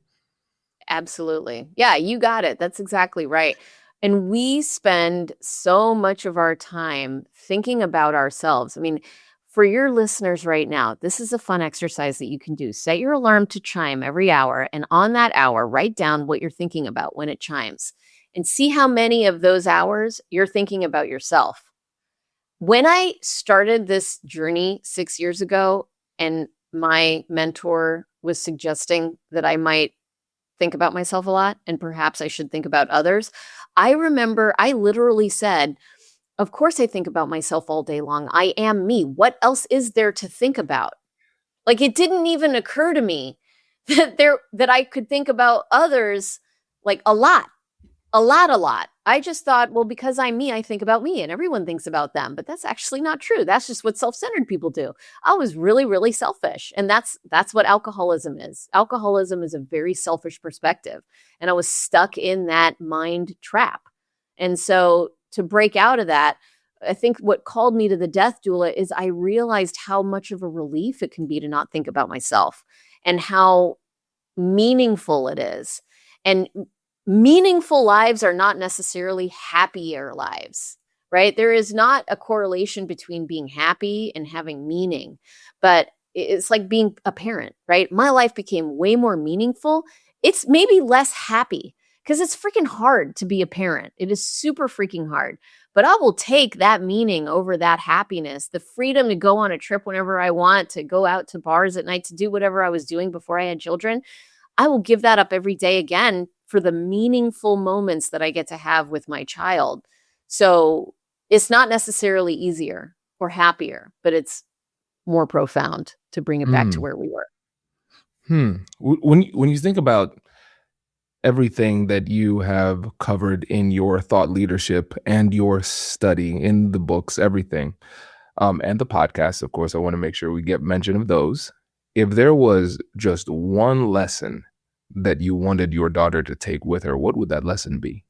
Absolutely. Yeah, you got it. That's exactly right. And we spend so much of our time thinking about ourselves. I mean, for your listeners right now, this is a fun exercise that you can do. Set your alarm to chime every hour, and on that hour, write down what you're thinking about when it chimes and see how many of those hours you're thinking about yourself. When I started this journey 6 years ago, and my mentor was suggesting that I might think about myself a lot and perhaps I should think about others, I remember I literally said, of course I think about myself all day long. I am me. What else is there to think about? Like, it didn't even occur to me that I could think about others like a lot. A lot. I just thought, well, because I'm me, I think about me and everyone thinks about them. But that's actually not true. That's just what self-centered people do. I was really, really selfish. And that's what alcoholism is. Alcoholism is a very selfish perspective. And I was stuck in that mind trap. And so to break out of that, I think what called me to the death doula is I realized how much of a relief it can be to not think about myself and how meaningful it is. And meaningful lives are not necessarily happier lives, right? There is not a correlation between being happy and having meaning, but it's like being a parent, right? My life became way more meaningful. It's maybe less happy because it's freaking hard to be a parent. It is super freaking hard, but I will take that meaning over that happiness, the freedom to go on a trip whenever I want, to go out to bars at night, to do whatever I was doing before I had children. I will give that up every day again for the meaningful moments that I get to have with my child. So it's not necessarily easier or happier, but it's more profound to bring it back to where we were. When you think about everything that you have covered in your thought leadership and your study in the books, everything, and the podcast, of course, I want to make sure we get mention of those. If there was just one lesson that you wanted your daughter to take with her, what would that lesson be?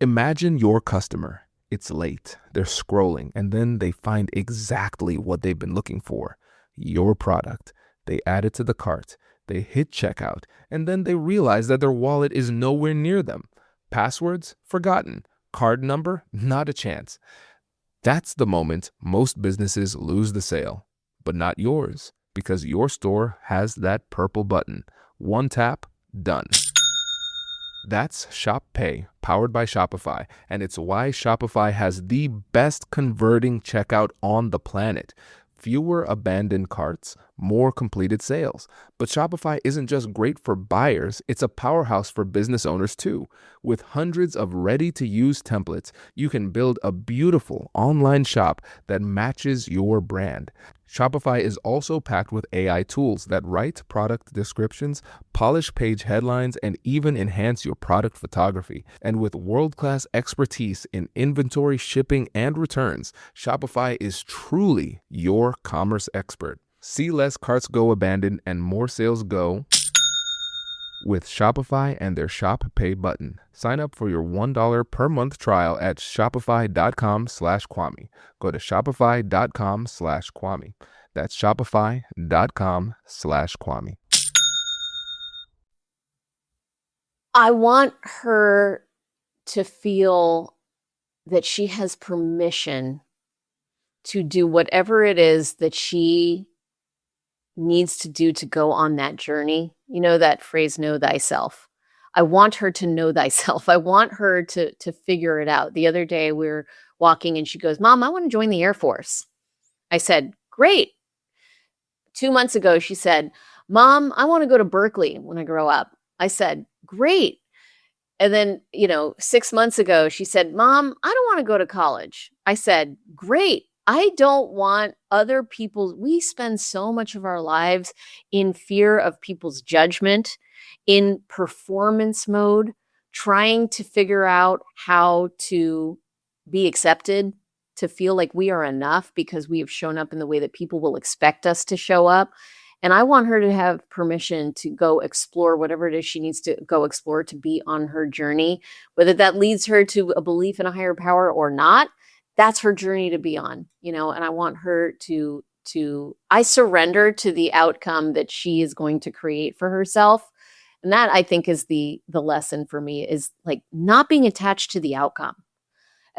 Imagine your customer. It's late. They're scrolling, and then they find exactly what they've been looking for, your product. They add it to the cart. They hit checkout, and then they realize that their wallet is nowhere near them. Passwords? Forgotten. Card number? Not a chance. That's the moment most businesses lose the sale, but not yours, because your store has that purple button. One tap, done. That's Shop Pay, powered by Shopify, and it's why Shopify has the best converting checkout on the planet. Fewer abandoned carts, more completed sales. But Shopify isn't just great for buyers, it's a powerhouse for business owners too. With hundreds of ready-to-use templates, you can build a beautiful online shop that matches your brand. Shopify is also packed with AI tools that write product descriptions, polish page headlines, and even enhance your product photography. And with world-class expertise in inventory, shipping, and returns, Shopify is truly your commerce expert. See less carts go abandoned and more sales go with Shopify and their Shop Pay button. Sign up for your $1 per month trial at shopify.com/Kwame. Go to shopify.com/Kwame. That's shopify.com/Kwame. I want her to feel that she has permission to do whatever it is that she needs to do to go on that journey. You know that phrase, know thyself. I want her to know thyself. I want her to figure it out. The other day we were walking and she goes, Mom, I want to join the Air Force. I said, great. 2 months ago, she said, Mom, I want to go to Berkeley when I grow up. I said, great. And then, 6 months ago, she said, Mom, I don't want to go to college. I said, great. I don't want other people's, we spend so much of our lives in fear of people's judgment, in performance mode, trying to figure out how to be accepted, to feel like we are enough because we have shown up in the way that people will expect us to show up. And I want her to have permission to go explore whatever it is she needs to go explore to be on her journey, whether that leads her to a belief in a higher power or not. That's her journey to be on, and I want her to I surrender to the outcome that she is going to create for herself. And that, I think, is the lesson for me, is like not being attached to the outcome.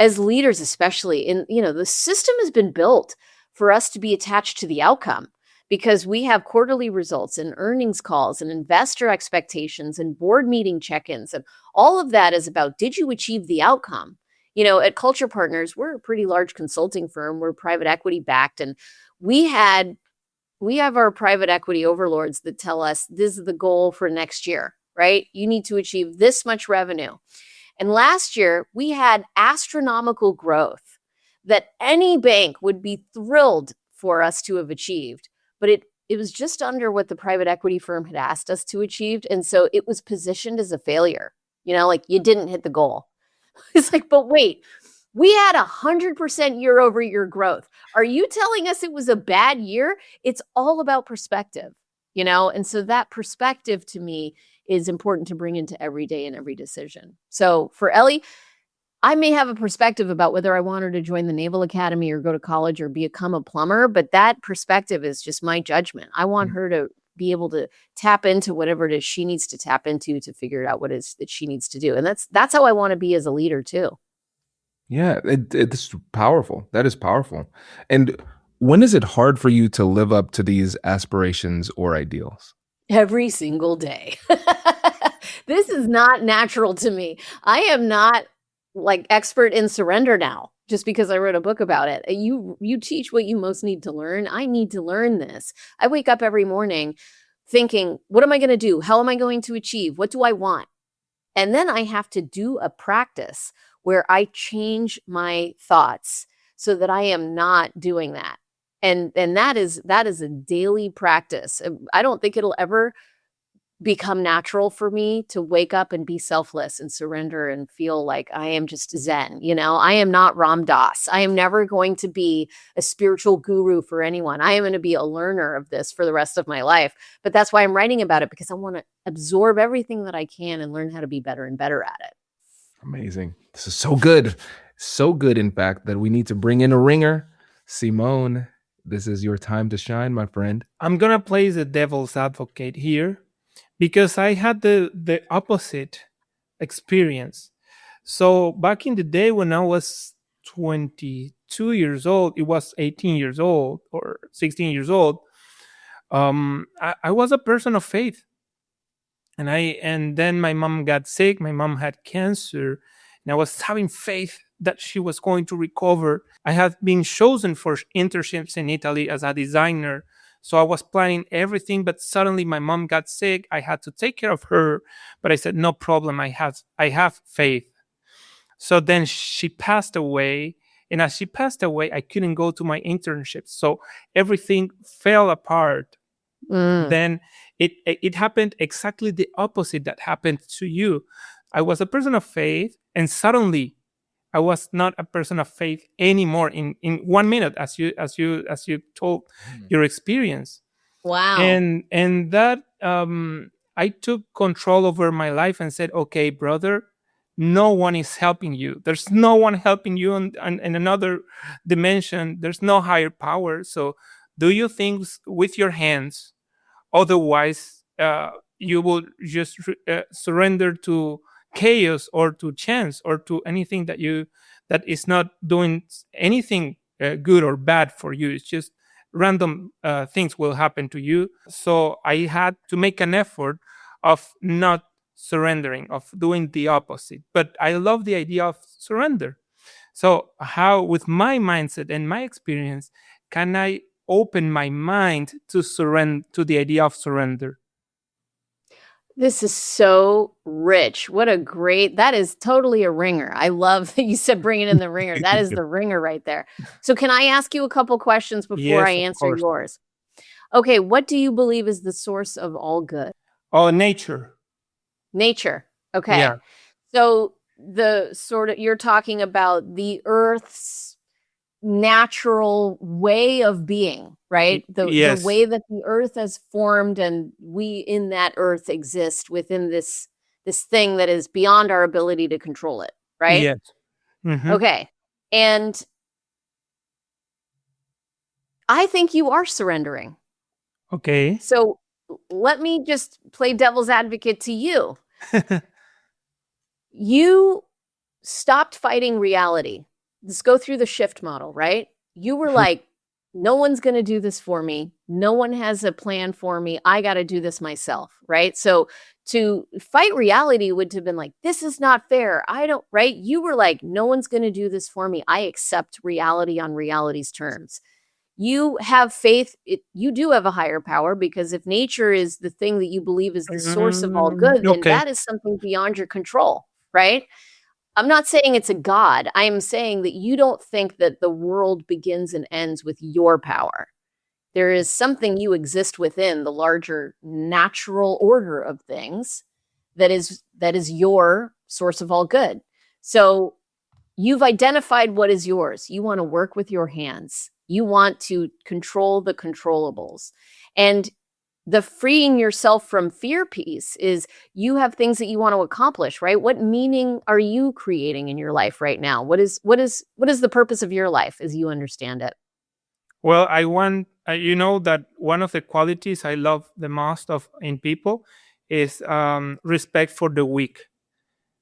as leaders, especially in, the system has been built for us to be attached to the outcome because we have quarterly results and earnings calls and investor expectations and board meeting check-ins. And all of that is about, did you achieve the outcome? At Culture Partners, we're a pretty large consulting firm. We're private equity backed. And we have our private equity overlords that tell us this is the goal for next year, right? You need to achieve this much revenue. And last year, we had astronomical growth that any bank would be thrilled for us to have achieved. But it was just under what the private equity firm had asked us to achieve. And so it was positioned as a failure. Like you didn't hit the goal. It's like, but wait, we had 100% year over year growth. Are you telling us it was a bad year? It's all about perspective, And so that perspective to me is important to bring into every day and every decision. So for Ellie, I may have a perspective about whether I want her to join the Naval Academy or go to college or become a plumber, but that perspective is just my judgment. I want her to be able to tap into whatever it is she needs to tap into to figure out what it is that she needs to do. And that's how I want to be as a leader too. Yeah, it's powerful. That is powerful. And when is it hard for you to live up to these aspirations or ideals? Every single day. This is not natural to me. I am not like expert in surrender now just because I wrote a book about it. You teach what you most need to learn. I need to learn this. I wake up every morning thinking, what am I going to do? How am I going to achieve? What do I want? And then I have to do a practice where I change my thoughts so that I am not doing that. And that is a daily practice. I don't think it'll ever become natural for me to wake up and be selfless and surrender and feel like I am just Zen. I am not Ram Dass. I am never going to be a spiritual guru for anyone. I am going to be a learner of this for the rest of my life. But that's why I'm writing about it, because I want to absorb everything that I can and learn how to be better and better at it. Amazing. This is so good. So good, in fact, that we need to bring in a ringer. Simone, this is your time to shine, my friend. I'm going to play the devil's advocate here because I had the opposite experience. So back in the day when I was 22 years old, it was 18 years old or 16 years old. I was a person of faith. And then my mom got sick. My mom had cancer, and I was having faith that she was going to recover. I had been chosen for internships in Italy as a designer, so I was planning everything. But suddenly, my mom got sick. I had to take care of her, but I said, "No problem. I have faith." So then she passed away, and as she passed away, I couldn't go to my internships. So everything fell apart. Then it happened exactly the opposite that happened to you. I was a person of faith, and suddenly I was not a person of faith anymore in 1 minute, as you told your experience. Wow. And that I took control over my life and said, okay, brother, no one is helping you. There's no one helping you in another dimension. There's no higher power. So do your things with your hands. Otherwise, you will just surrender to chaos or to chance or to anything that is not doing anything good or bad for you. It's just random things will happen to you. So I had to make an effort of not surrendering, of doing the opposite. But I love the idea of surrender. So how, with my mindset and my experience, can I open my mind to surrender, to the idea of surrender? This is so rich. That is totally a ringer. I love that you said bring it in the ringer. That is the ringer right there. So can I ask you a couple questions before I answer yours? Okay, what do you believe is the source of all good? Oh, nature. Nature. Okay. Yeah. So you're talking about the Earth's natural way of being, right? Yes. The way that the Earth has formed, and we in that Earth exist within this thing that is beyond our ability to control it, right? Yes. Mm-hmm. Okay. And I think you are surrendering. Okay. So let me just play devil's advocate to you. You stopped fighting reality. let's go through the shift model, right? You were like, no one's going to do this for me. No one has a plan for me. I got to do this myself, right? So to fight reality would have been like, this is not fair. I don't, right? You were like, no one's going to do this for me. I accept reality on reality's terms. You have faith. You do have a higher power, because if nature is the thing that you believe is the source of all good, then Okay. that is something beyond your control, right? I'm not saying it's a god. I am saying that you don't think that the world begins and ends with your power. There is something you exist within, the larger natural order of things, that is your source of all good. So you've identified what is yours. You want to work with your hands. You want to control the controllables. And the freeing yourself from fear piece is, you have things that you want to accomplish, right? What meaning are you creating in your life right now? What is the purpose of your life as you understand it? Well, I want you know that one of the qualities I love the most of in people is respect for the weak.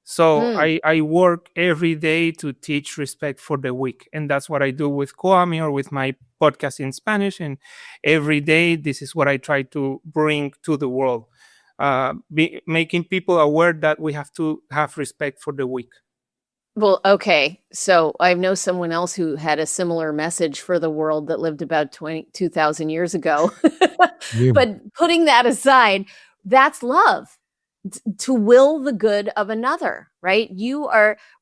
So Mm. I work every day to teach respect for the weak. And that's what I do with Kwame or with my podcast in Spanish. And every day, this is what I try to bring to the world, making people aware that we have to have respect for the weak. Well, okay. So I know someone else who had a similar message for the world that lived about 2,000 years ago. Yeah. But putting that aside, that's love. To will the good of another, right?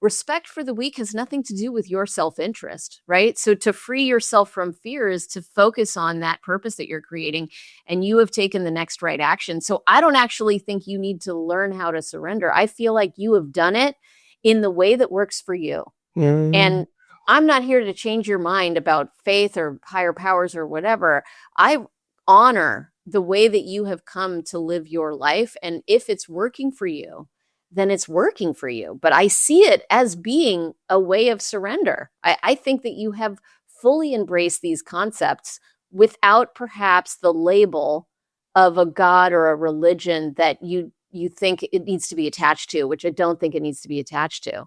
Respect for the weak has nothing to do with your self-interest, right? So to free yourself from fear is to focus on that purpose that you're creating, and you have taken the next right action. So I don't actually think you need to learn how to surrender. I feel like you have done it in the way that works for you. Mm. And I'm not here to change your mind about faith or higher powers or whatever. I honor the way that you have come to live your life. And if it's working for you, then it's working for you. But I see it as being a way of surrender. I think that you have fully embraced these concepts without perhaps the label of a god or a religion that you think it needs to be attached to, which I don't think it needs to be attached to.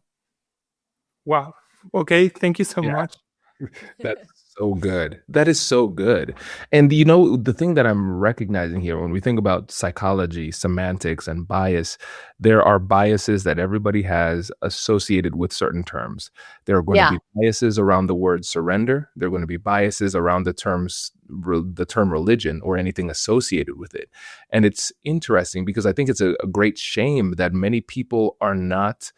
Wow. Okay. Thank you so much. That's so good. That is so good. And you know, the thing that I'm recognizing here when we think about psychology, semantics, and bias, there are biases that everybody has associated with certain terms. There are going to Yeah. be biases around the word surrender. There are going to be biases around the term religion or anything associated with it. And it's interesting because I think it's a great shame that many people are not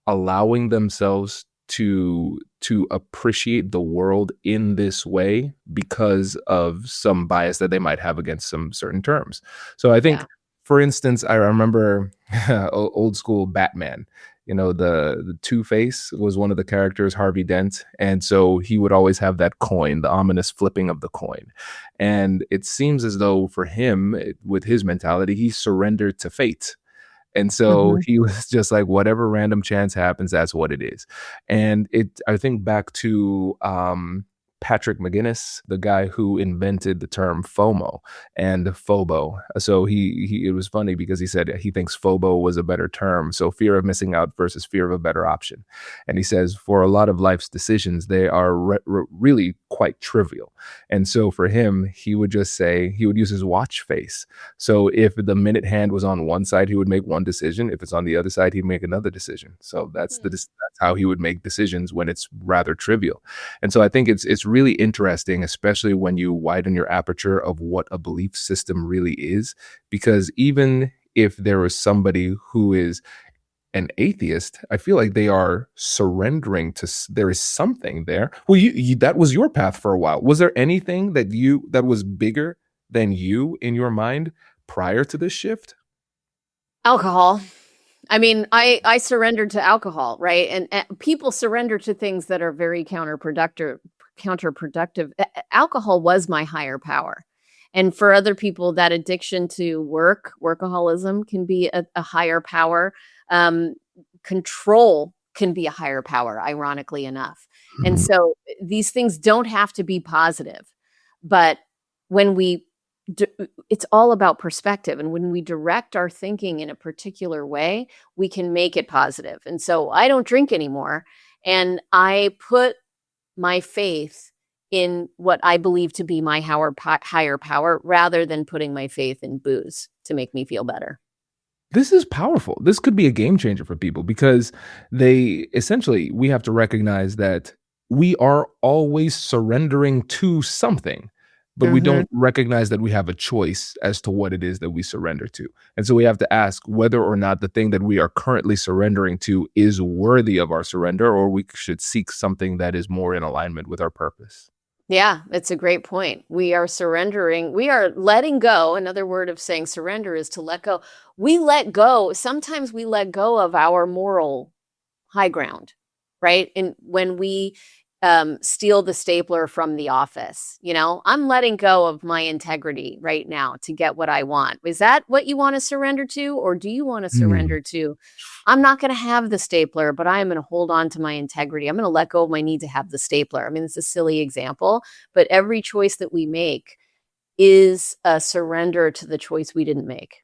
allowing themselves to appreciate the world in this way because of some bias that they might have against some certain terms. So I think, Yeah. for instance, I remember old school Batman. You know, the Two-Face was one of the characters, Harvey Dent, and so he would always have that coin, the ominous flipping of the coin. And it seems as though for him, with his mentality, he surrendered to fate. And so Mhm. he was just like, whatever random chance happens, that's what it is. And I think back to Patrick McGinnis, the guy who invented the term FOMO and FOBO. So it was funny because he said he thinks FOBO was a better term. So fear of missing out versus fear of a better option. And he says for a lot of life's decisions, they are really quite trivial. And so for him, he would just say, he would use his watch face. So if the minute hand was on one side, he would make one decision. If it's on the other side, he'd make another decision. So that's how he would make decisions when it's rather trivial. And so I think it's really interesting, especially when you widen your aperture of what a belief system really is, because even if there is somebody who is an atheist, I feel like they are surrendering to there is something there. Well, that was your path for a while. Was there anything that was bigger than you in your mind prior to this shift? Alcohol. I mean, I surrendered to alcohol, right? And people surrender to things that are very counterproductive. Alcohol was my higher power. And for other people, that addiction to workaholism can be a higher power. Um, Control can be a higher power, ironically enough. And Mhm. so these things don't have to be positive. But when it's all about perspective. And when we direct our thinking in a particular way, we can make it positive. And so I don't drink anymore. And I put my faith in what I believe to be my higher power rather than putting my faith in booze to make me feel better. This is powerful. This could be a game changer for people because we have to recognize that we are always surrendering to something, but we Mhm. don't recognize that we have a choice as to what it is that we surrender to. And so we have to ask whether or not the thing that we are currently surrendering to is worthy of our surrender, or we should seek something that is more in alignment with our purpose. Yeah, it's a great point. We are surrendering. We are letting go. Another word of saying surrender is to let go. We let go. Sometimes we let go of our moral high ground, right? And when we steal the stapler from the office, I'm letting go of my integrity right now to get what I want. Is that what you want to surrender to? Or do you want to Mm. surrender to, I'm not going to have the stapler, but I am going to hold on to my integrity. I'm going to let go of my need to have the stapler. I mean, it's a silly example, but every choice that we make is a surrender to the choice we didn't make.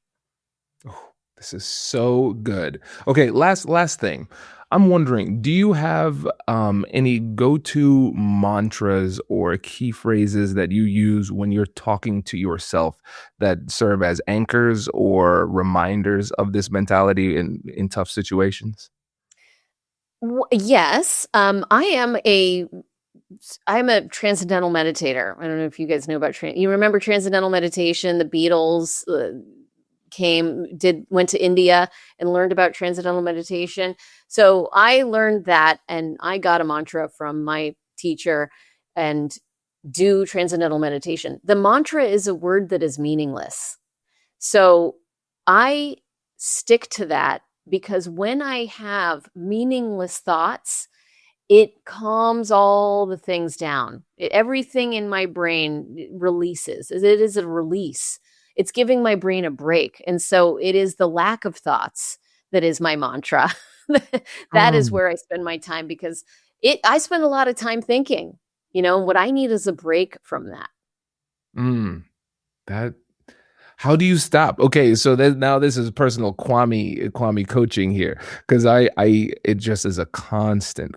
Oh, this is so good. Okay, last thing. I'm wondering, do you have any go-to mantras or key phrases that you use when you're talking to yourself that serve as anchors or reminders of this mentality in tough situations? Yes, I'm a transcendental meditator. I don't know if you guys know about you remember transcendental meditation? The Beatles went to India and learned about transcendental meditation. So I learned that, and I got a mantra from my teacher and do transcendental meditation. The mantra is a word that is meaningless. So I stick to that because when I have meaningless thoughts, it calms all the things down. Everything in my brain releases. It is a release. It's giving my brain a break. And so it is the lack of thoughts that is my mantra. That is Um, where I spend my time because I spend a lot of time thinking. What I need is a break from that. mm, that How do you stop? Okay, so now this is personal Kwame coaching here because it just is a constant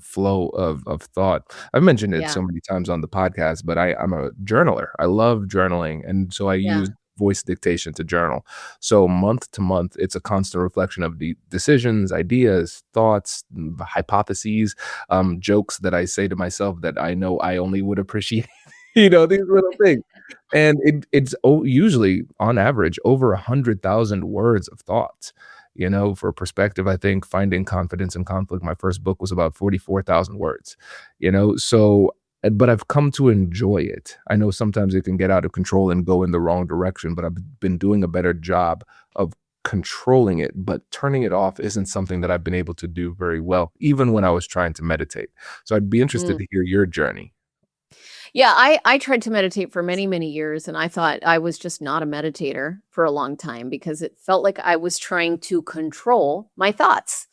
flow of thought. I've mentioned it Yeah. so many times on the podcast, but I'm a journaler. I love journaling, and so I Yeah. use voice dictation to journal. So month to month, it's a constant reflection of the decisions, ideas, thoughts, hypotheses, jokes that I say to myself that I know I only would appreciate. These little things. And usually, on average, over 100,000 words of thoughts. For perspective, I think Finding Confidence in Conflict, my first book, was about 44,000 words. But I've come to enjoy it. I know sometimes it can get out of control and go in the wrong direction, but I've been doing a better job of controlling it, but turning it off isn't something that I've been able to do very well, even when I was trying to meditate. So I'd be interested Mm. to hear your journey. Yeah, I tried to meditate for many, many years, and I thought I was just not a meditator for a long time because it felt like I was trying to control my thoughts.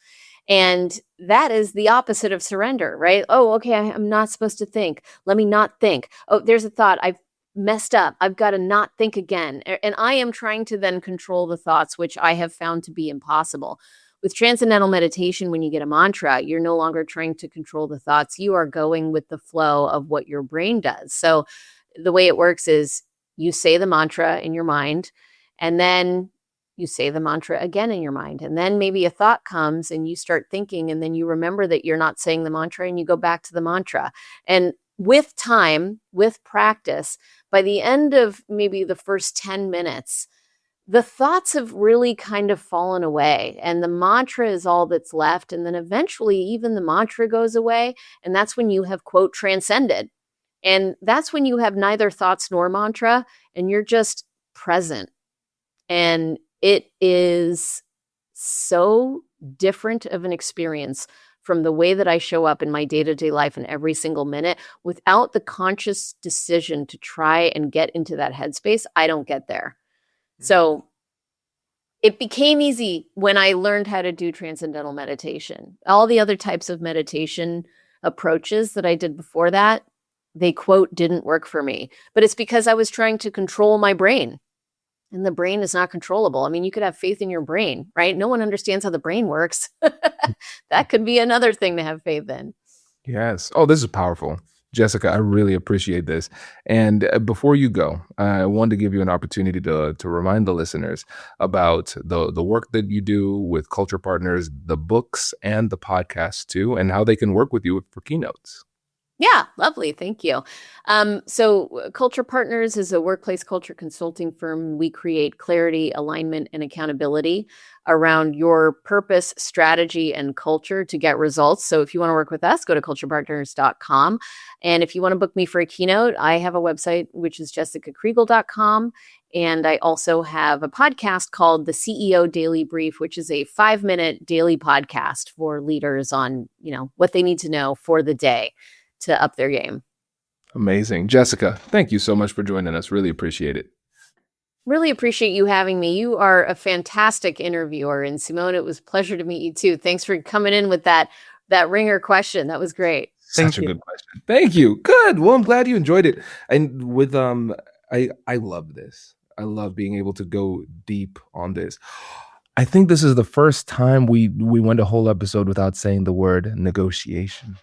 And that is the opposite of surrender, right? Oh, okay, I'm not supposed to think. Let me not think. Oh, there's a thought. I've messed up. I've got to not think again. And I am trying to then control the thoughts, which I have found to be impossible. With transcendental meditation, when you get a mantra, you're no longer trying to control the thoughts. You are going with the flow of what your brain does. So the way it works is you say the mantra in your mind, and then you say the mantra again in your mind. And then maybe a thought comes and you start thinking, and then you remember that you're not saying the mantra and you go back to the mantra. And with time, with practice, by the end of maybe the first 10 minutes, the thoughts have really kind of fallen away and the mantra is all that's left. And then eventually, even the mantra goes away. And that's when you have, quote, transcended. And that's when you have neither thoughts nor mantra and you're just present. And it is so different of an experience from the way that I show up in my day to day life in every single minute without the conscious decision to try and get into that headspace. I don't get there. So it became easy when I learned how to do transcendental meditation. All the other types of meditation approaches that I did before that, they quote, didn't work for me. But it's because I was trying to control my brain. And the brain is not controllable. I mean, you could have faith in your brain, right? No one understands how the brain works. That could be another thing to have faith in. Yes. Oh, this is powerful. Jessica, I really appreciate this. And before you go, I wanted to give you an opportunity to remind the listeners about the work that you do with Culture Partners, the books and the podcast too, and how they can work with you for keynotes. Yeah, lovely. Thank you. Culture Partners is a workplace culture consulting firm. We create clarity, alignment, and accountability around your purpose, strategy, and culture to get results. So if you want to work with us, go to culturepartners.com. And if you want to book me for a keynote, I have a website, which is jessicakriegel.com. And I also have a podcast called the CEO Daily Brief, which is a 5-minute daily podcast for leaders on, what they need to know for the day to up their game. Amazing. Jessica, thank you so much for joining us. Really appreciate it. Really appreciate you having me. You are a fantastic interviewer. And Simone, it was a pleasure to meet you too. Thanks for coming in with that ringer question. That was great. Such a good question. Thank you. Good. Well, I'm glad you enjoyed it. And with I love this. I love being able to go deep on this. I think this is the first time we went a whole episode without saying the word negotiation.